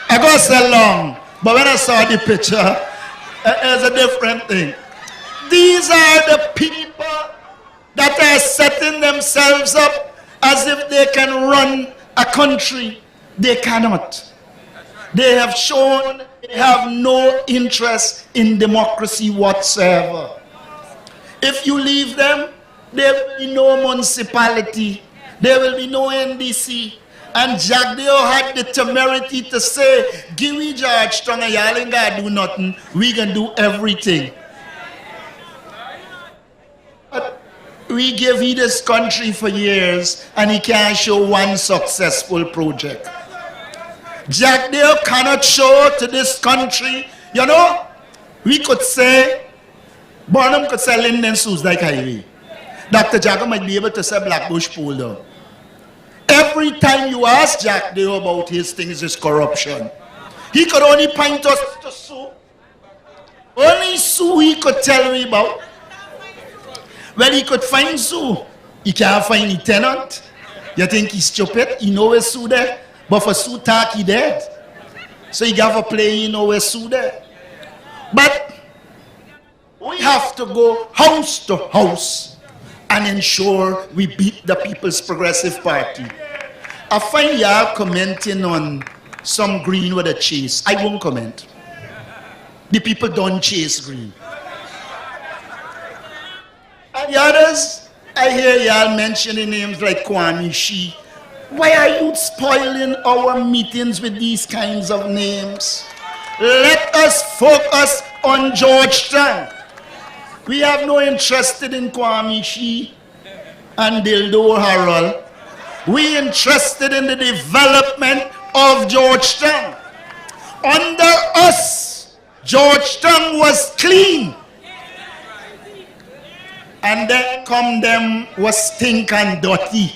I got so long. But when I saw the picture, it's a different thing. These are the people that are setting themselves up as if they can run a country. They cannot. They have shown they have no interest in democracy whatsoever. If you leave them, there will be no municipality. There will be no NDC. And Jack Deo had the temerity to say, give me Georgetown and y'all ain't gotta do nothing. We can do everything. But we give he this country for years and he can't show one successful project. Jack Deo cannot show to this country, you know, we could say, Burnham could say Linden Suits like highway. Dr. Jagger might be able to say Blackbush Pool though. Every time you ask Jack Deo about his things is corruption. He could only point us to Sue. Only Sue he could tell me about. Well, he could find Sue. He can't find the tenant. You think he's stupid? He knows where's Sue there. But for Sue talk, he dead. So he got to play, you know where's Sue there. But we have to go house to house and ensure we beat the People's Progressive Party. I find y'all commenting on some green with a chase. I won't comment. The people don't chase green. And the others, I hear y'all mentioning names like Kwame Shi. Why are you spoiling our meetings with these kinds of names? Let us focus on Georgetown. We have no interest in Kwame Shi and Dildo Harold. We interested in the development of Georgetown. Under us, Georgetown was clean. And then come them was stink and dirty.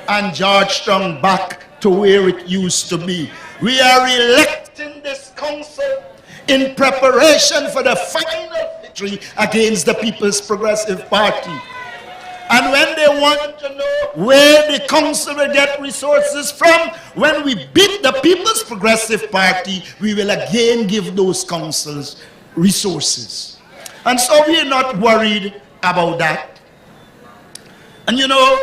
And Georgetown back to where it used to be. We are electing this council in preparation for the final victory against the People's Progressive Party. And when they want to know where the council will get resources from, when we beat the People's Progressive Party, we will again give those councils resources. And so we are not worried about that. And you know,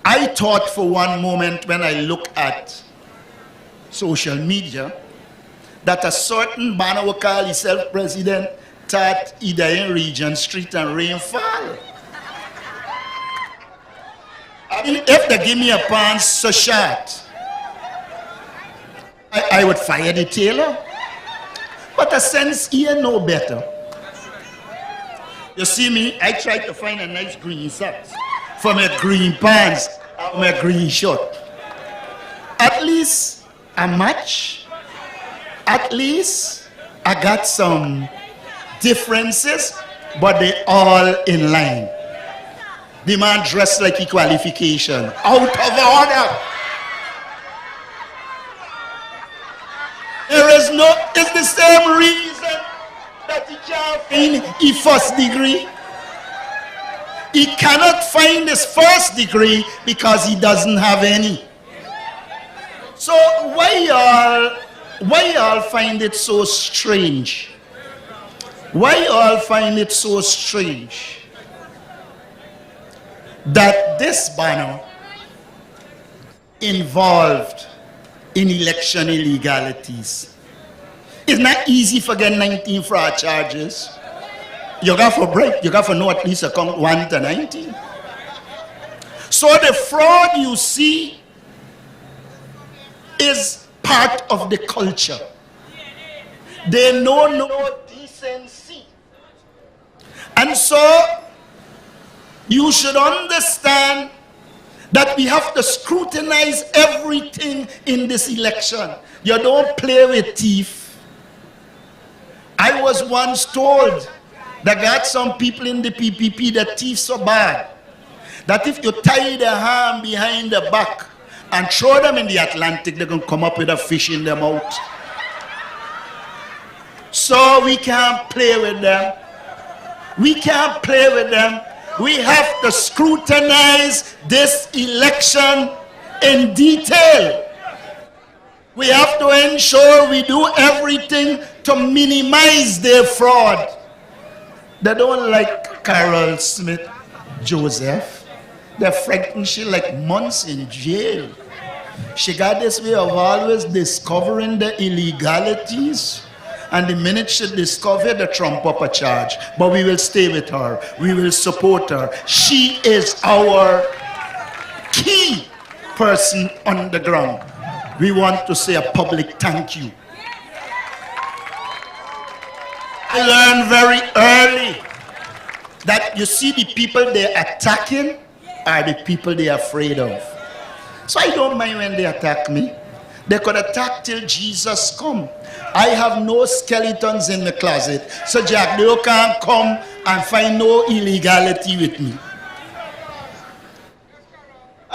I thought for one moment when I look at social media that a certain banner will call himself president thought either in Regent Street and rainfall. I mean, if they give me a pants so short, I would fire the tailor. But a sense here no better. You see me, I tried to find a nice green socks for my green pants and my green shirt. At least a match. At least I got some differences, but they all in line. The man dressed like a qualification. Out of order. There is no, it's the same reason that he can't find his first degree. He cannot find his first degree because he doesn't have any. So why y'all find it so strange? Why y'all find it so strange that this banner involved in election illegalities? It's not easy for getting 19 fraud charges. You got for break, you got for know at least account 1 to 19. So the fraud you see is part of the culture. They know no decency. And so you should understand that we have to scrutinize everything in this election. You don't play with thief. I was once told that got some people in the PPP that thief so bad that if you tie their hand behind the back and throw them in the Atlantic, they're going to come up with a fish in their mouth. So we can't play with them. We can't play with them. We have to scrutinize this election in detail. We have to ensure we do everything to minimize their fraud. They don't like Carol Smith Joseph. They're frightened she like months in jail. She got this way of always discovering the illegalities. And the minute she discovers, they trump up a charge. But we will stay with her. We will support her. She is our key person on the ground. We want to say a public thank you. I learned very early that you see the people they're attacking are the people they're afraid of. So I don't mind when they attack me. They could attack till Jesus come. I have no skeletons in the closet. So Jack, they can't come and find no illegality with me.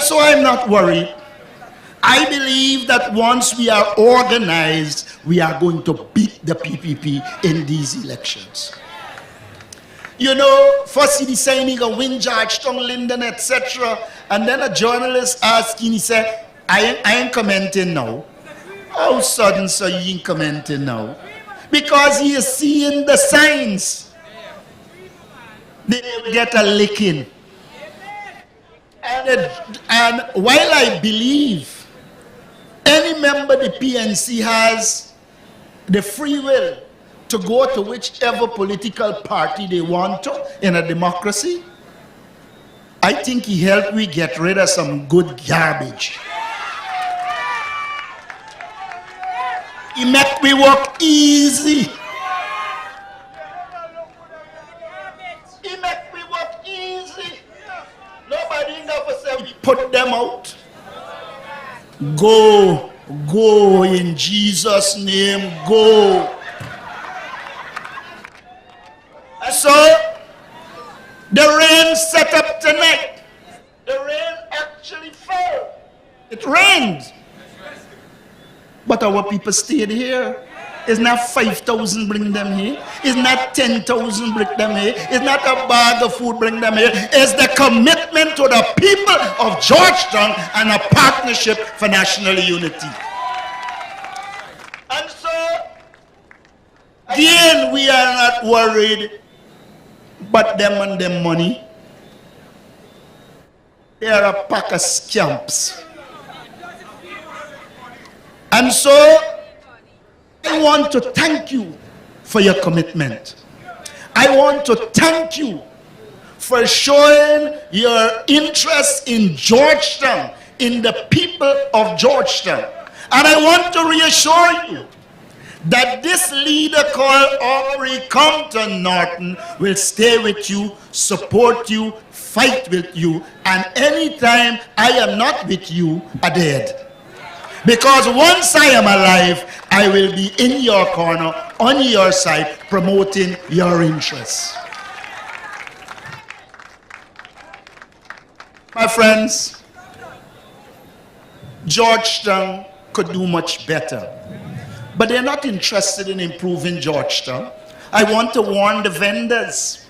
So I'm not worried. I believe that once we are organized, we are going to beat the PPP in these elections. You know, first he decided he going to win Georgetown, Linden, etc. And then a journalist asking, he said, I ain't commenting now. How sudden so you ain't commenting now? Because he is seeing the signs. They will get a licking. And while I believe any member the PNC has the free will to go to whichever political party they want to in a democracy, I think he helped me get rid of some good garbage. He make me work easy. He make me work easy. Nobody never said we put them out. Go, go in Jesus' name, go. So, the rain set up tonight. The rain actually fell. It rained. But our people stayed here. It's not 5,000 bring them here. It's not 10,000 bring them here. It's not a bag of food bring them here. It's the commitment to the people of Georgetown and a partnership for national unity. And so, again, we are not worried but them and them money. They are a pack of scamps. And so, I want to thank you for your commitment. I want to thank you for showing your interest in Georgetown, in the people of Georgetown. And I want to reassure you that this leader called Aubrey Compton Norton will stay with you, support you, fight with you, and anytime I am not with you, I'm dead. Because once I am alive, I will be in your corner, on your side, promoting your interests. My friends, Georgetown could do much better. But they're not interested in improving Georgetown. I want to warn the vendors.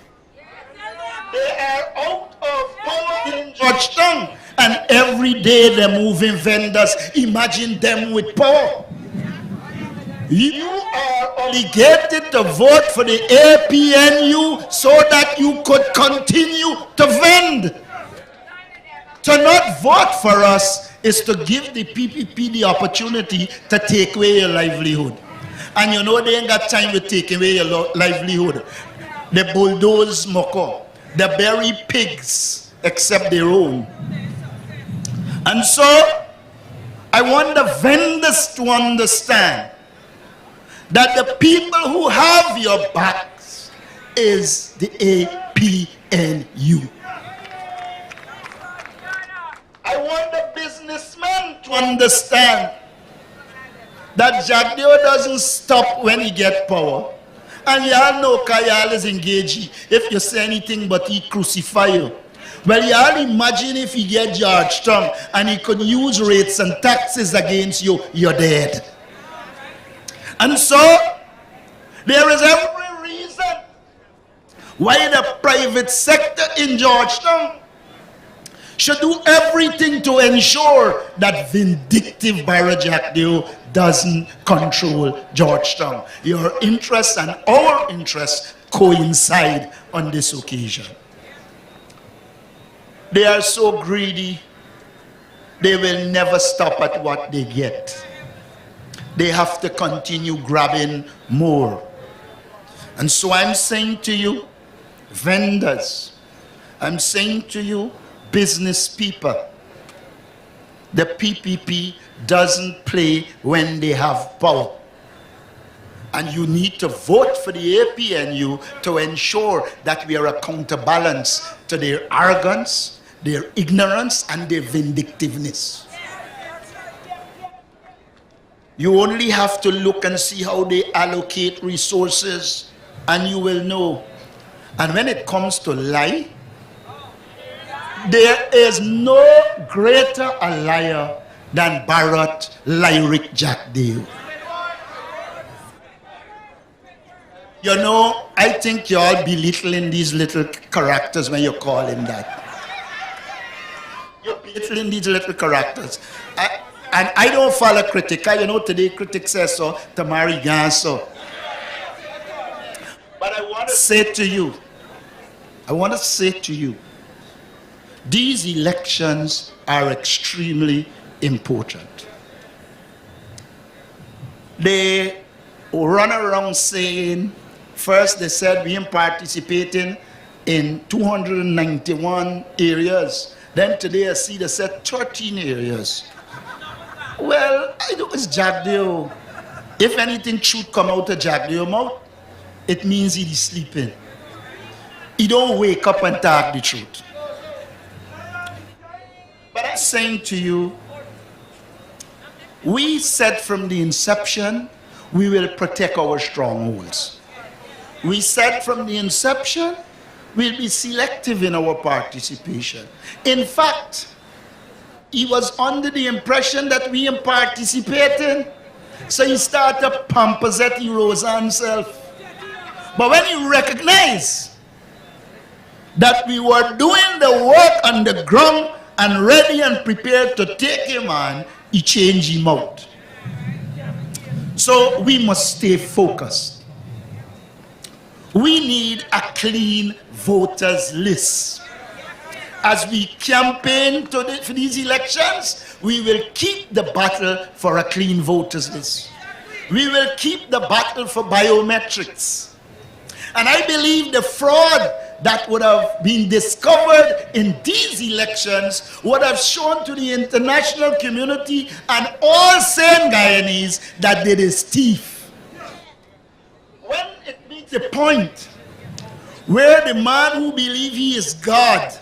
They are out of power in Georgetown. And every day they're moving vendors. Imagine them with power. You are obligated to vote for the APNU so that you could continue to vend. To not vote for us is to give the PPP the opportunity to take away your livelihood. And you know they ain't got time to take away your livelihood. They bulldoze moko. They bury pigs except their own. And so, I want the vendors to understand that the people who have your backs is the APNU. I want the businessmen to understand that Jagdeo doesn't stop when he get power. And y'all know Kayal is engaged. If you say anything but he crucify you. Well, y'all imagine if he get Georgetown and he could use rates and taxes against you, you're dead. And so, there is every reason why the private sector in Georgetown should do everything to ensure that vindictive Barra Jagdeo doesn't control Georgetown. Your interests and our interests coincide on this occasion. They are so greedy, they will never stop at what they get. They have to continue grabbing more. And so I'm saying to you, vendors, I'm saying to you, business people, the PPP doesn't play when they have power. And you need to vote for the APNU to ensure that we are a counterbalance to their arrogance, their ignorance, and their vindictiveness. You only have to look and see how they allocate resources, and you will know. And when it comes to lie, there is no greater a liar than Bharat Lyric Jagdeo. You know, I think you all belittling these little characters when you call him that. You're belittling these little characters. And I don't follow critics. You know, today critics say so, tomorrow again so. But I want to say to you, these elections are extremely important. They run around saying, first they said we are participating in 291 areas. Then today I see they said 13 areas. Well, I know it's Jagdeo. If anything should come out of Jagdeo mouth, it means he is sleeping. He don't wake up and talk the truth. But I'm saying to you, we said from the inception, we will protect our strongholds. We said from the inception, we'll be selective in our participation. In fact, he was under the impression that we are participating, so he started Pampazetti Rosa himself. But when he recognized that we were doing the work on the ground and ready and prepared to take him on, he changed him out. So we must stay focused. We need a clean voters list. As we campaign for these elections, we will keep the battle for a clean voters list. We will keep the battle for biometrics. And I believe the fraud that would have been discovered in these elections would have shown to the international community and all sane Guyanese that there is thief. When it meets a point where the man who believes he is God,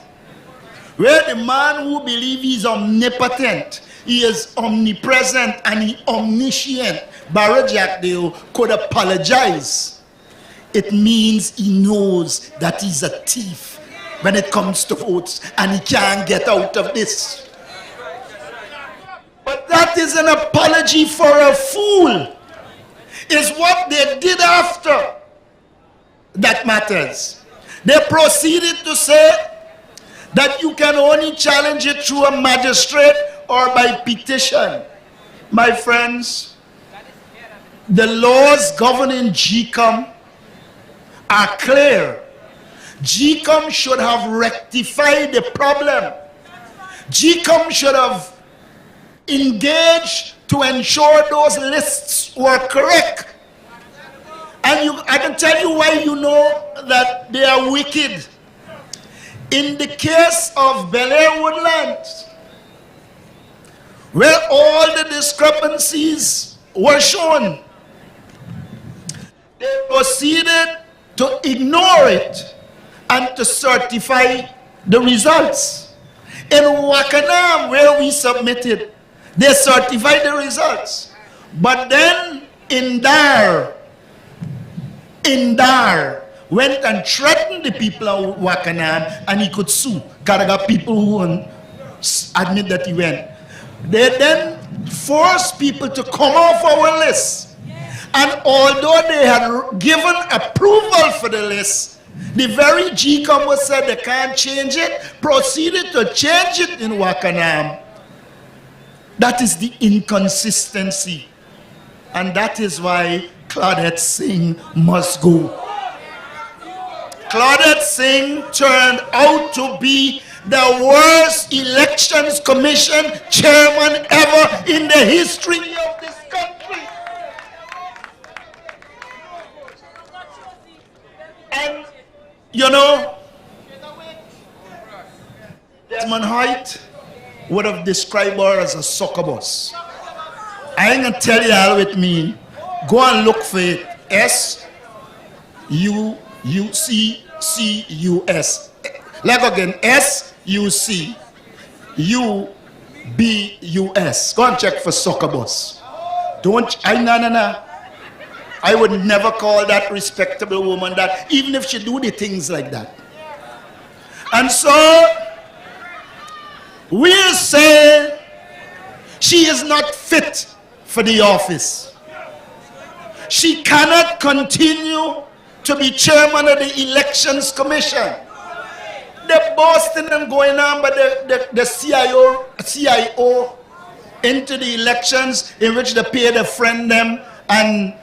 where the man who believes he is omnipotent, he is omnipresent and he omniscient, Barra Jagdeo could apologize. It means he knows that he's a thief when it comes to votes and he can't get out of this. But that is an apology for a fool. It's what they did after that matters. They proceeded to say that you can only challenge it through a magistrate or by petition. My friends, the laws governing GCOM are clear. GCOM should have rectified the problem. GCOM should have engaged to ensure those lists were correct. And I can tell you why you know that they are wicked. In the case of Bel Air Woodlands, where all the discrepancies were shown. They proceeded to ignore it and to certify the results. In Wakanam, where we submitted, they certified the results. But then Indar went and threatened the people of Wakanam, and he could sue. Karaga people who won't admit that he went. They then forced people to come off our list. And although they had given approval for the list, the very GCOM was said they can't change it, proceeded to change it in Wakanam. That is the inconsistency. And that is why Claudette Singh must go. Claudette Singh turned out to be the worst elections commission chairman ever in the history of this country. And, you know, Desmond Hoyt would have described her as a succubus. I ain't gonna tell you all with me. Go and look for it. SUCCUS. Like again, SUCUBUS. Go and check for succubus. No. I would never call that respectable woman that, even if she do the things like that. And so, we'll say she is not fit for the office. She cannot continue to be chairman of the Elections Commission. The boasting and going on, but the CIO into the elections in which they pay the friend them and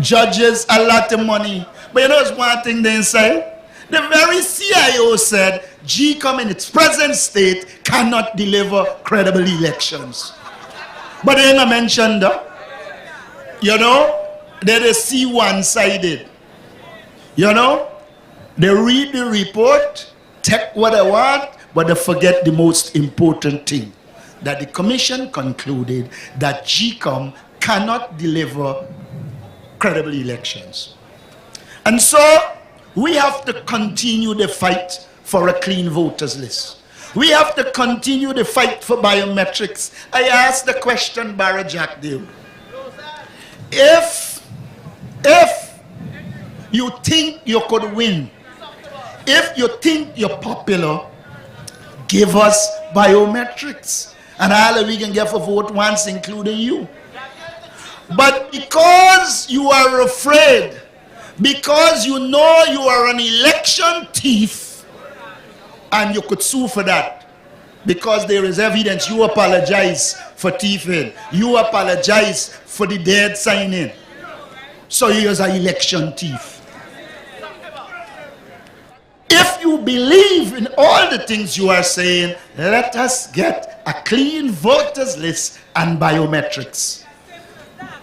judges a lot of money. But you know what's one thing they say? The very CIO said GCOM in its present state cannot deliver credible elections. But they ain't mentioned that. You know, they see one-sided. You know, they read the report, take what they want, but they forget the most important thing. That the commission concluded that GCOM cannot deliver credible elections. And so, we have to continue the fight for a clean voters list. We have to continue the fight for biometrics. I asked the question, Barra Jack Dale. If you think you could win, if you think you're popular, give us biometrics. And all that we can get for vote once, including you. But because you are afraid, because you know you are an election thief, and you could sue for that, because there is evidence, you apologize for thieving, you apologize for the dead signing, so he is an election thief. If you believe in all the things you are saying, let us get a clean voters list and biometrics.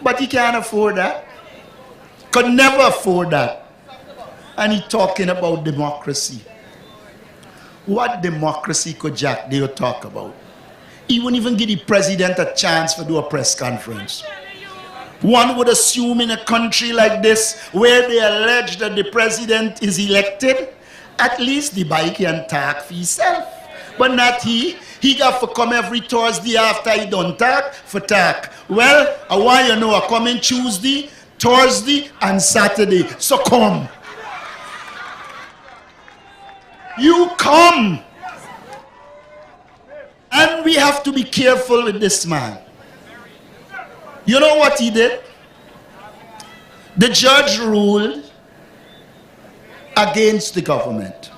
But he can't afford that. Could never afford that. And he's talking about democracy. What democracy could Jack Dale talk about? He wouldn't even give the president a chance to do a press conference. One would assume in a country like this, where they allege that the president is elected, at least the bike can talk for himself. But not he. He got to come every Thursday after he done talk for talk. Well, I want you to know, I come in Tuesday, Thursday, and Saturday. So come. You come. And we have to be careful with this man. You know what he did? The judge ruled against the government.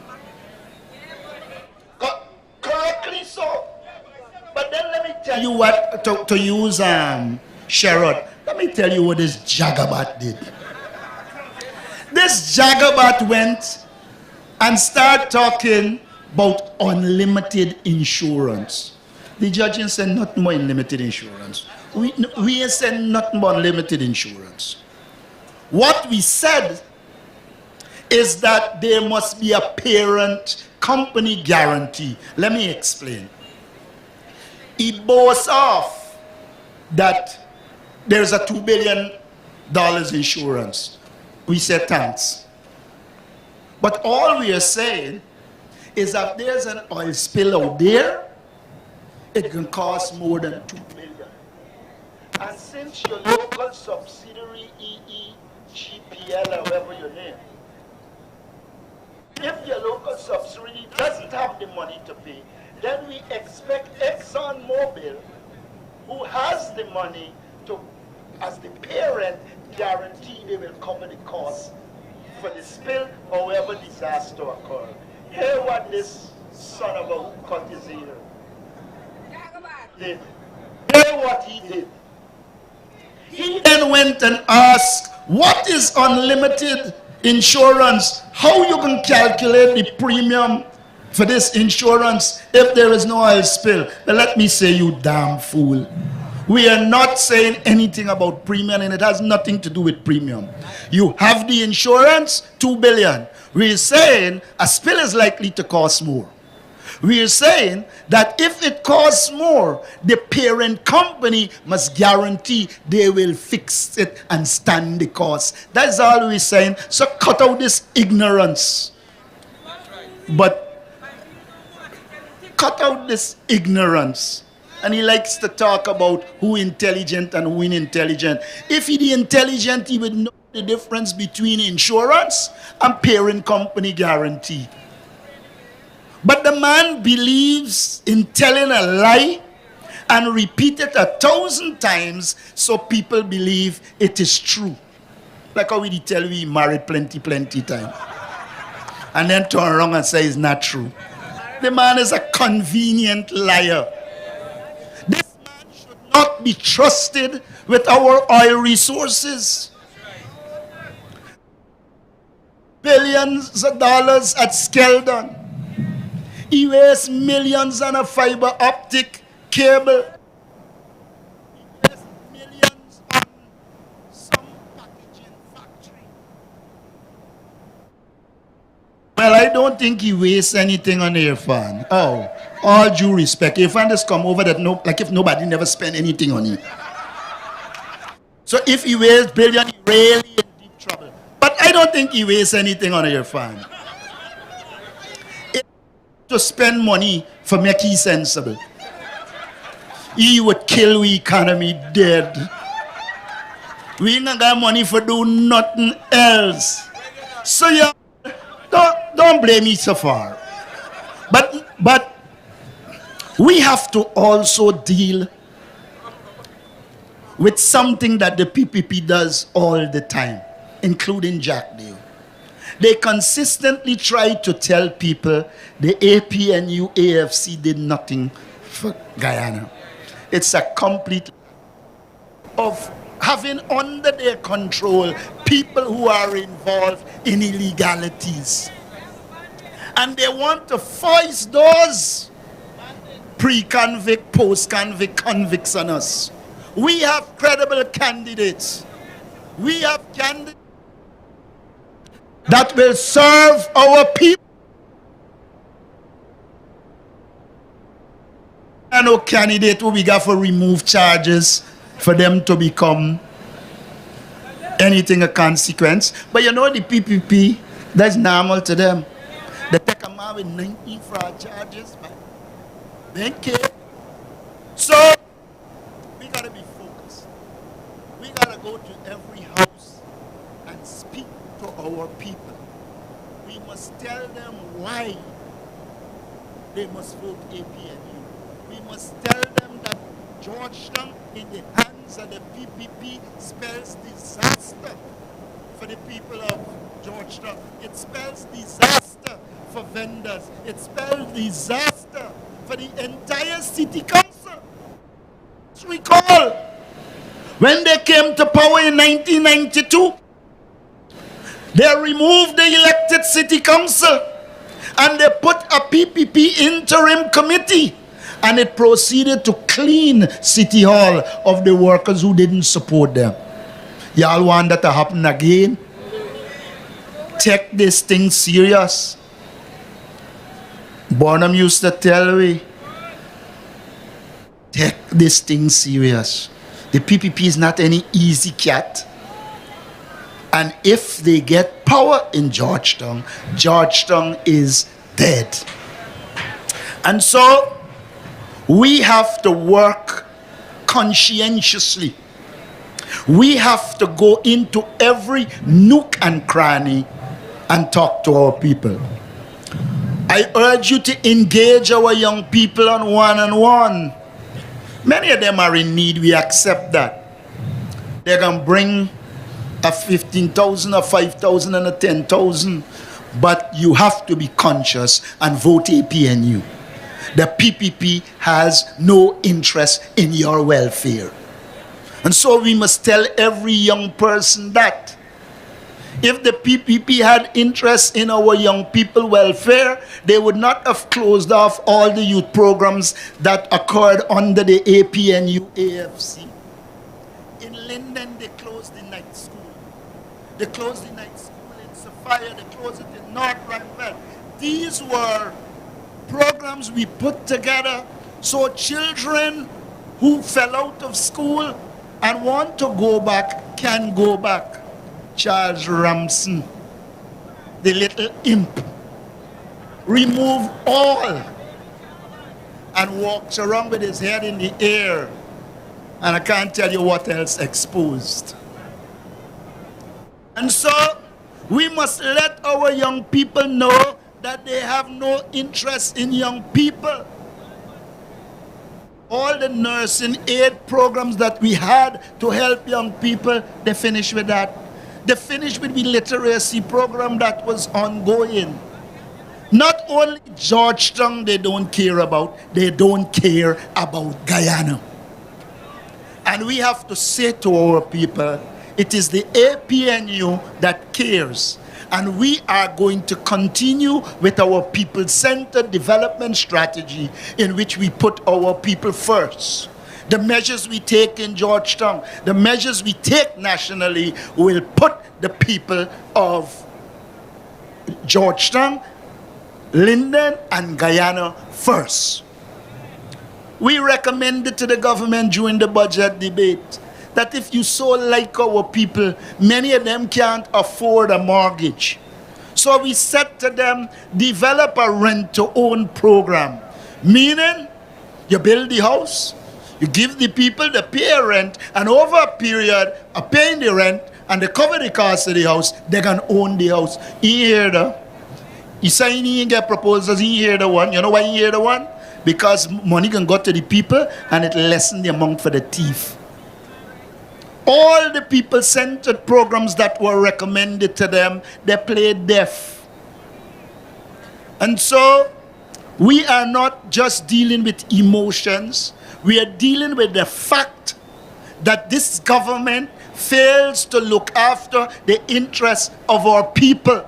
Correctly so. But then let me tell you what, to use Sherrod, let me tell you what this Jagabat did. This Jagabat went and started talking about unlimited insurance. The judge said nothing more unlimited insurance. We said nothing more unlimited insurance. What we said is that there must be a parent company guarantee. Let me explain. he boasts off that there's a $2 billion insurance. We say thanks. But all we are saying is that there's an oil spill out there, it can cost more than $2 billion. And since your local subsidiary EEGPL, or whatever your name, if your local subsidiary doesn't have the money to pay, then we expect ExxonMobil, who has the money to, as the parent, guarantee they will cover the cost for the spill or whatever disaster occurred. Hear what this son of a cut his ear did. Hear what he did. He then went and asked, what is unlimited insurance? How you can calculate the premium for this insurance if there is no oil spill? But let me say, you damn fool. We are not saying anything about premium, and it has nothing to do with premium. You have the insurance, $2 billion. We're saying a spill is likely to cost more. We're saying that if it costs more, the parent company must guarantee they will fix it and stand the cost. That's all we're saying. So cut out this ignorance. But cut out this ignorance. And he likes to talk about who intelligent and who inintelligent. If he the intelligent, he would know the difference between insurance and parent company guarantee. But the man believes in telling a lie and repeat it 1,000 times so people believe it is true. Like how we tell we married plenty times. And then turn around and say it's not true. The man is a convenient liar. This man should not be trusted with our oil resources. Billions of dollars at Skeldon. He wastes millions on a fiber optic cable. He wastes millions on some packaging factory. Well, I don't think he wastes anything on Irfan. Oh, all due respect. Irfan just come over that like if nobody never spent anything on him. So if he wastes billion, he really in deep trouble. But I don't think he wastes anything on Irfan. To spend money for make he sensible. He would kill the economy dead. We ain't got money for do nothing else. So yeah, don't blame me so far. But we have to also deal with something that the PPP does all the time, including Jack Dale. They consistently try to tell people the APNU AFC did nothing for Guyana. It's a complete of having under their control people who are involved in illegalities. And they want to foist those pre-convict, post-convict convicts on us. We have credible candidates. We have candidates that will serve our people. And no candidate will be got for remove charges for them to become anything of consequence. But you know the PPP, that's normal to them. They take a man with 19 fraud charges, man. They care. So we gotta be focused. We gotta go to every house and speak to our people. We must tell them why they must vote APNU. We must tell them that Georgetown in the hands of the PPP spells disaster for the people of Georgetown. It spells disaster for vendors. It spells disaster for the entire city council. Recall, when they came to power in 1992, they removed the elected city council and they put a PPP interim committee, and it proceeded to clean City Hall of the workers who didn't support them. Y'all want that to happen again? Take this thing serious. Bonham used to tell me, take this thing serious. The PPP is not any easy cat. And if they get power in Georgetown, Georgetown is dead. And so we have to work conscientiously. We have to go into every nook and cranny and talk to our people. I urge you to engage our young people on one-on-one. Many of them are in need, we accept that. They're going to bring a 15,000, a 5,000, and a 10,000. But you have to be conscious and vote APNU. The PPP has no interest in your welfare. And so we must tell every young person that. If the PPP had interest in our young people welfare, they would not have closed off all the youth programs that occurred under the APNU AFC. In Linden, they closed the night school. They closed the night school in Sophia. They closed it in North Randwell. These were programs we put together so children who fell out of school and want to go back can go back. Charles Ramson, the little imp, removed all and walks around with his head in the air, and I can't tell you what else exposed. And so we must let our young people know that they have no interest in young people. All the nursing aid programs that we had to help young people, they finished with that. They finished with the literacy program that was ongoing. Not only Georgetown they don't care about, they don't care about Guyana. And we have to say to our people, it is the APNU that cares. And we are going to continue with our people-centered development strategy in which we put our people first. The measures we take in Georgetown, the measures we take nationally will put the people of Georgetown, Linden, and Guyana first. We recommended to the government during the budget debate that if you so like our people, many of them can't afford a mortgage. So we said to them, develop a rent-to-own program, meaning you build the house, you give the people the pay rent, and over a period of paying the rent and they cover the cost of the house, they can own the house. You hear that? You say you get proposals, you hear the one. You know why you hear the one? Because money can go to the people and it lessen the amount for the thief. All the people-centered programs that were recommended to them, they played deaf. And so we are not just dealing with emotions, we are dealing with the fact that this government fails to look after the interests of our people.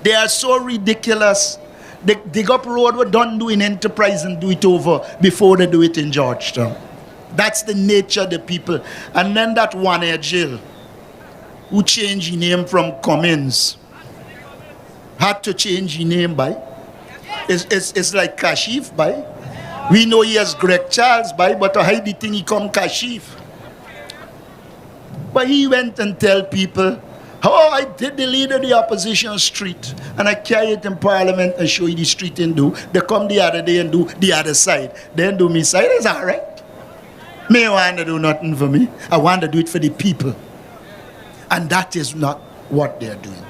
They are so ridiculous. They dig up road, we're done doing enterprise and do it over before they do it in Georgetown. That's the nature of the people. And then that one Jill, who changed his name from Cummins, had to change his name by. It's like Kashif by. We know he has Greg Charles by, but to hide the thing he come Kashif. But he went and tell people, oh, I did the leader of the opposition street, and I carry it in parliament and show you the street and do. They come the other day and do the other side. Then do me side, it's all right. Me want to do nothing for me. I want to do it for the people. And that is not what they're doing.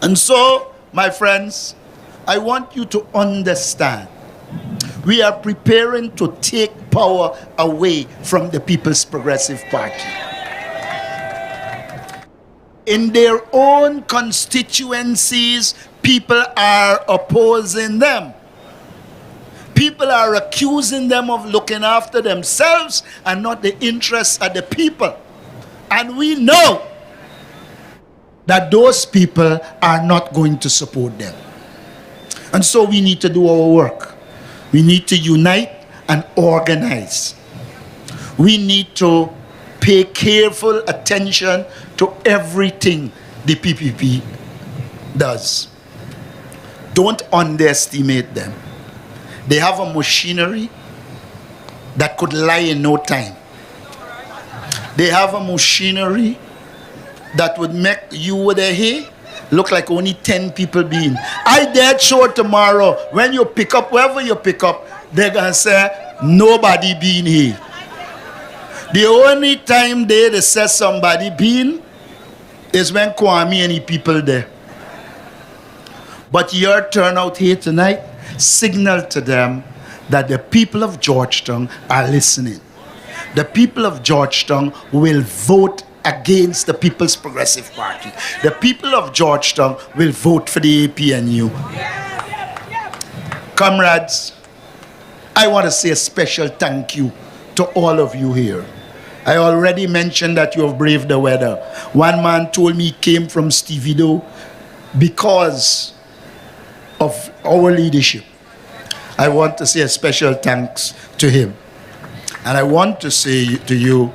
And so, my friends, I want you to understand, we are preparing to take power away from the People's Progressive Party. In their own constituencies, people are opposing them. People are accusing them of looking after themselves and not the interests of the people. And we know that those people are not going to support them. And so we need to do our work. We need to unite and organize. We need to pay careful attention to everything the PPP does. Don't underestimate them. They have a machinery that could lie in no time. They have a machinery that would make you with a hay look like only 10 people being. I dare show tomorrow, when you pick up, wherever you pick up, they're going to say, nobody being here. The only time they say somebody being is when Kwame and the people there. But your turnout here tonight signal to them that the people of Georgetown are listening. The people of Georgetown will vote against the People's Progressive Party. The people of Georgetown will vote for the APNU. Comrades, I want to say a special thank you to all of you here. I already mentioned that you have braved the weather. One man told me he came from Stevido because of our leadership. I want to say a special thanks to him. And I want to say to you,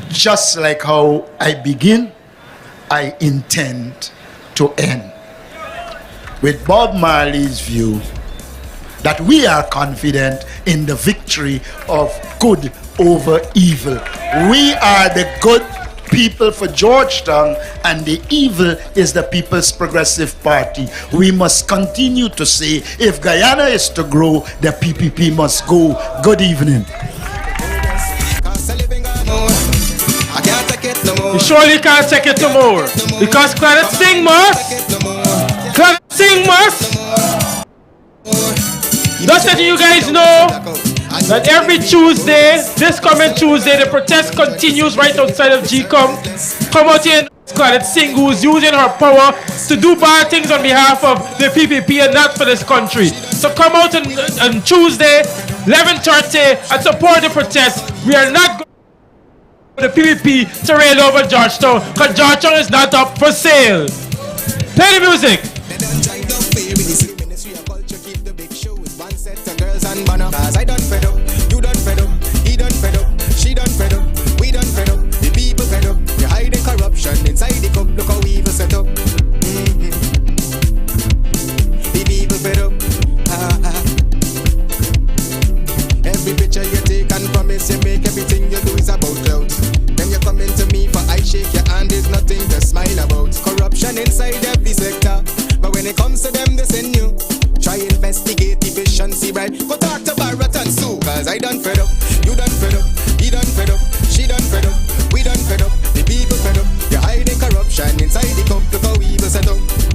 just like how I begin, I intend to end. With Bob Marley's view that we are confident in the victory of good over evil. We are the good people for Georgetown, and the evil is the People's Progressive Party. We must continue to say, if Guyana is to grow, the PPP must go. Good evening. You surely can't take it no more. Because Claret Singh must. Claret Singh must. Just letting you guys know that every Tuesday, this coming Tuesday, the protest continues right outside of GCOM. Come out here and Claret Singh, who's using her power to do bad things on behalf of the PPP and not for this country. So come out on Tuesday, 11:30, and support the protest. We are not going the PPP to rail over Georgetown, because Georgetown is not up for sale. Play the music. I done fed up, you done fed up, he done fed up, she done fed up, we done fed up, the people fed up, you hiding corruption inside the cup, look how evil set up. The people fed up. Every picture you take and promise you make, everything you do is about clout. Then you come into me for I shake your hand, there's nothing to smile about. Corruption inside every sector, but when it comes to them they send you. Try investigate efficiency, right? Go talk to Barrett and Sue, cause I done fed up, you done fed up, he done fed up, she done fed up, we done fed up, the people fed up, you're hiding corruption inside the cup, look how evil set up.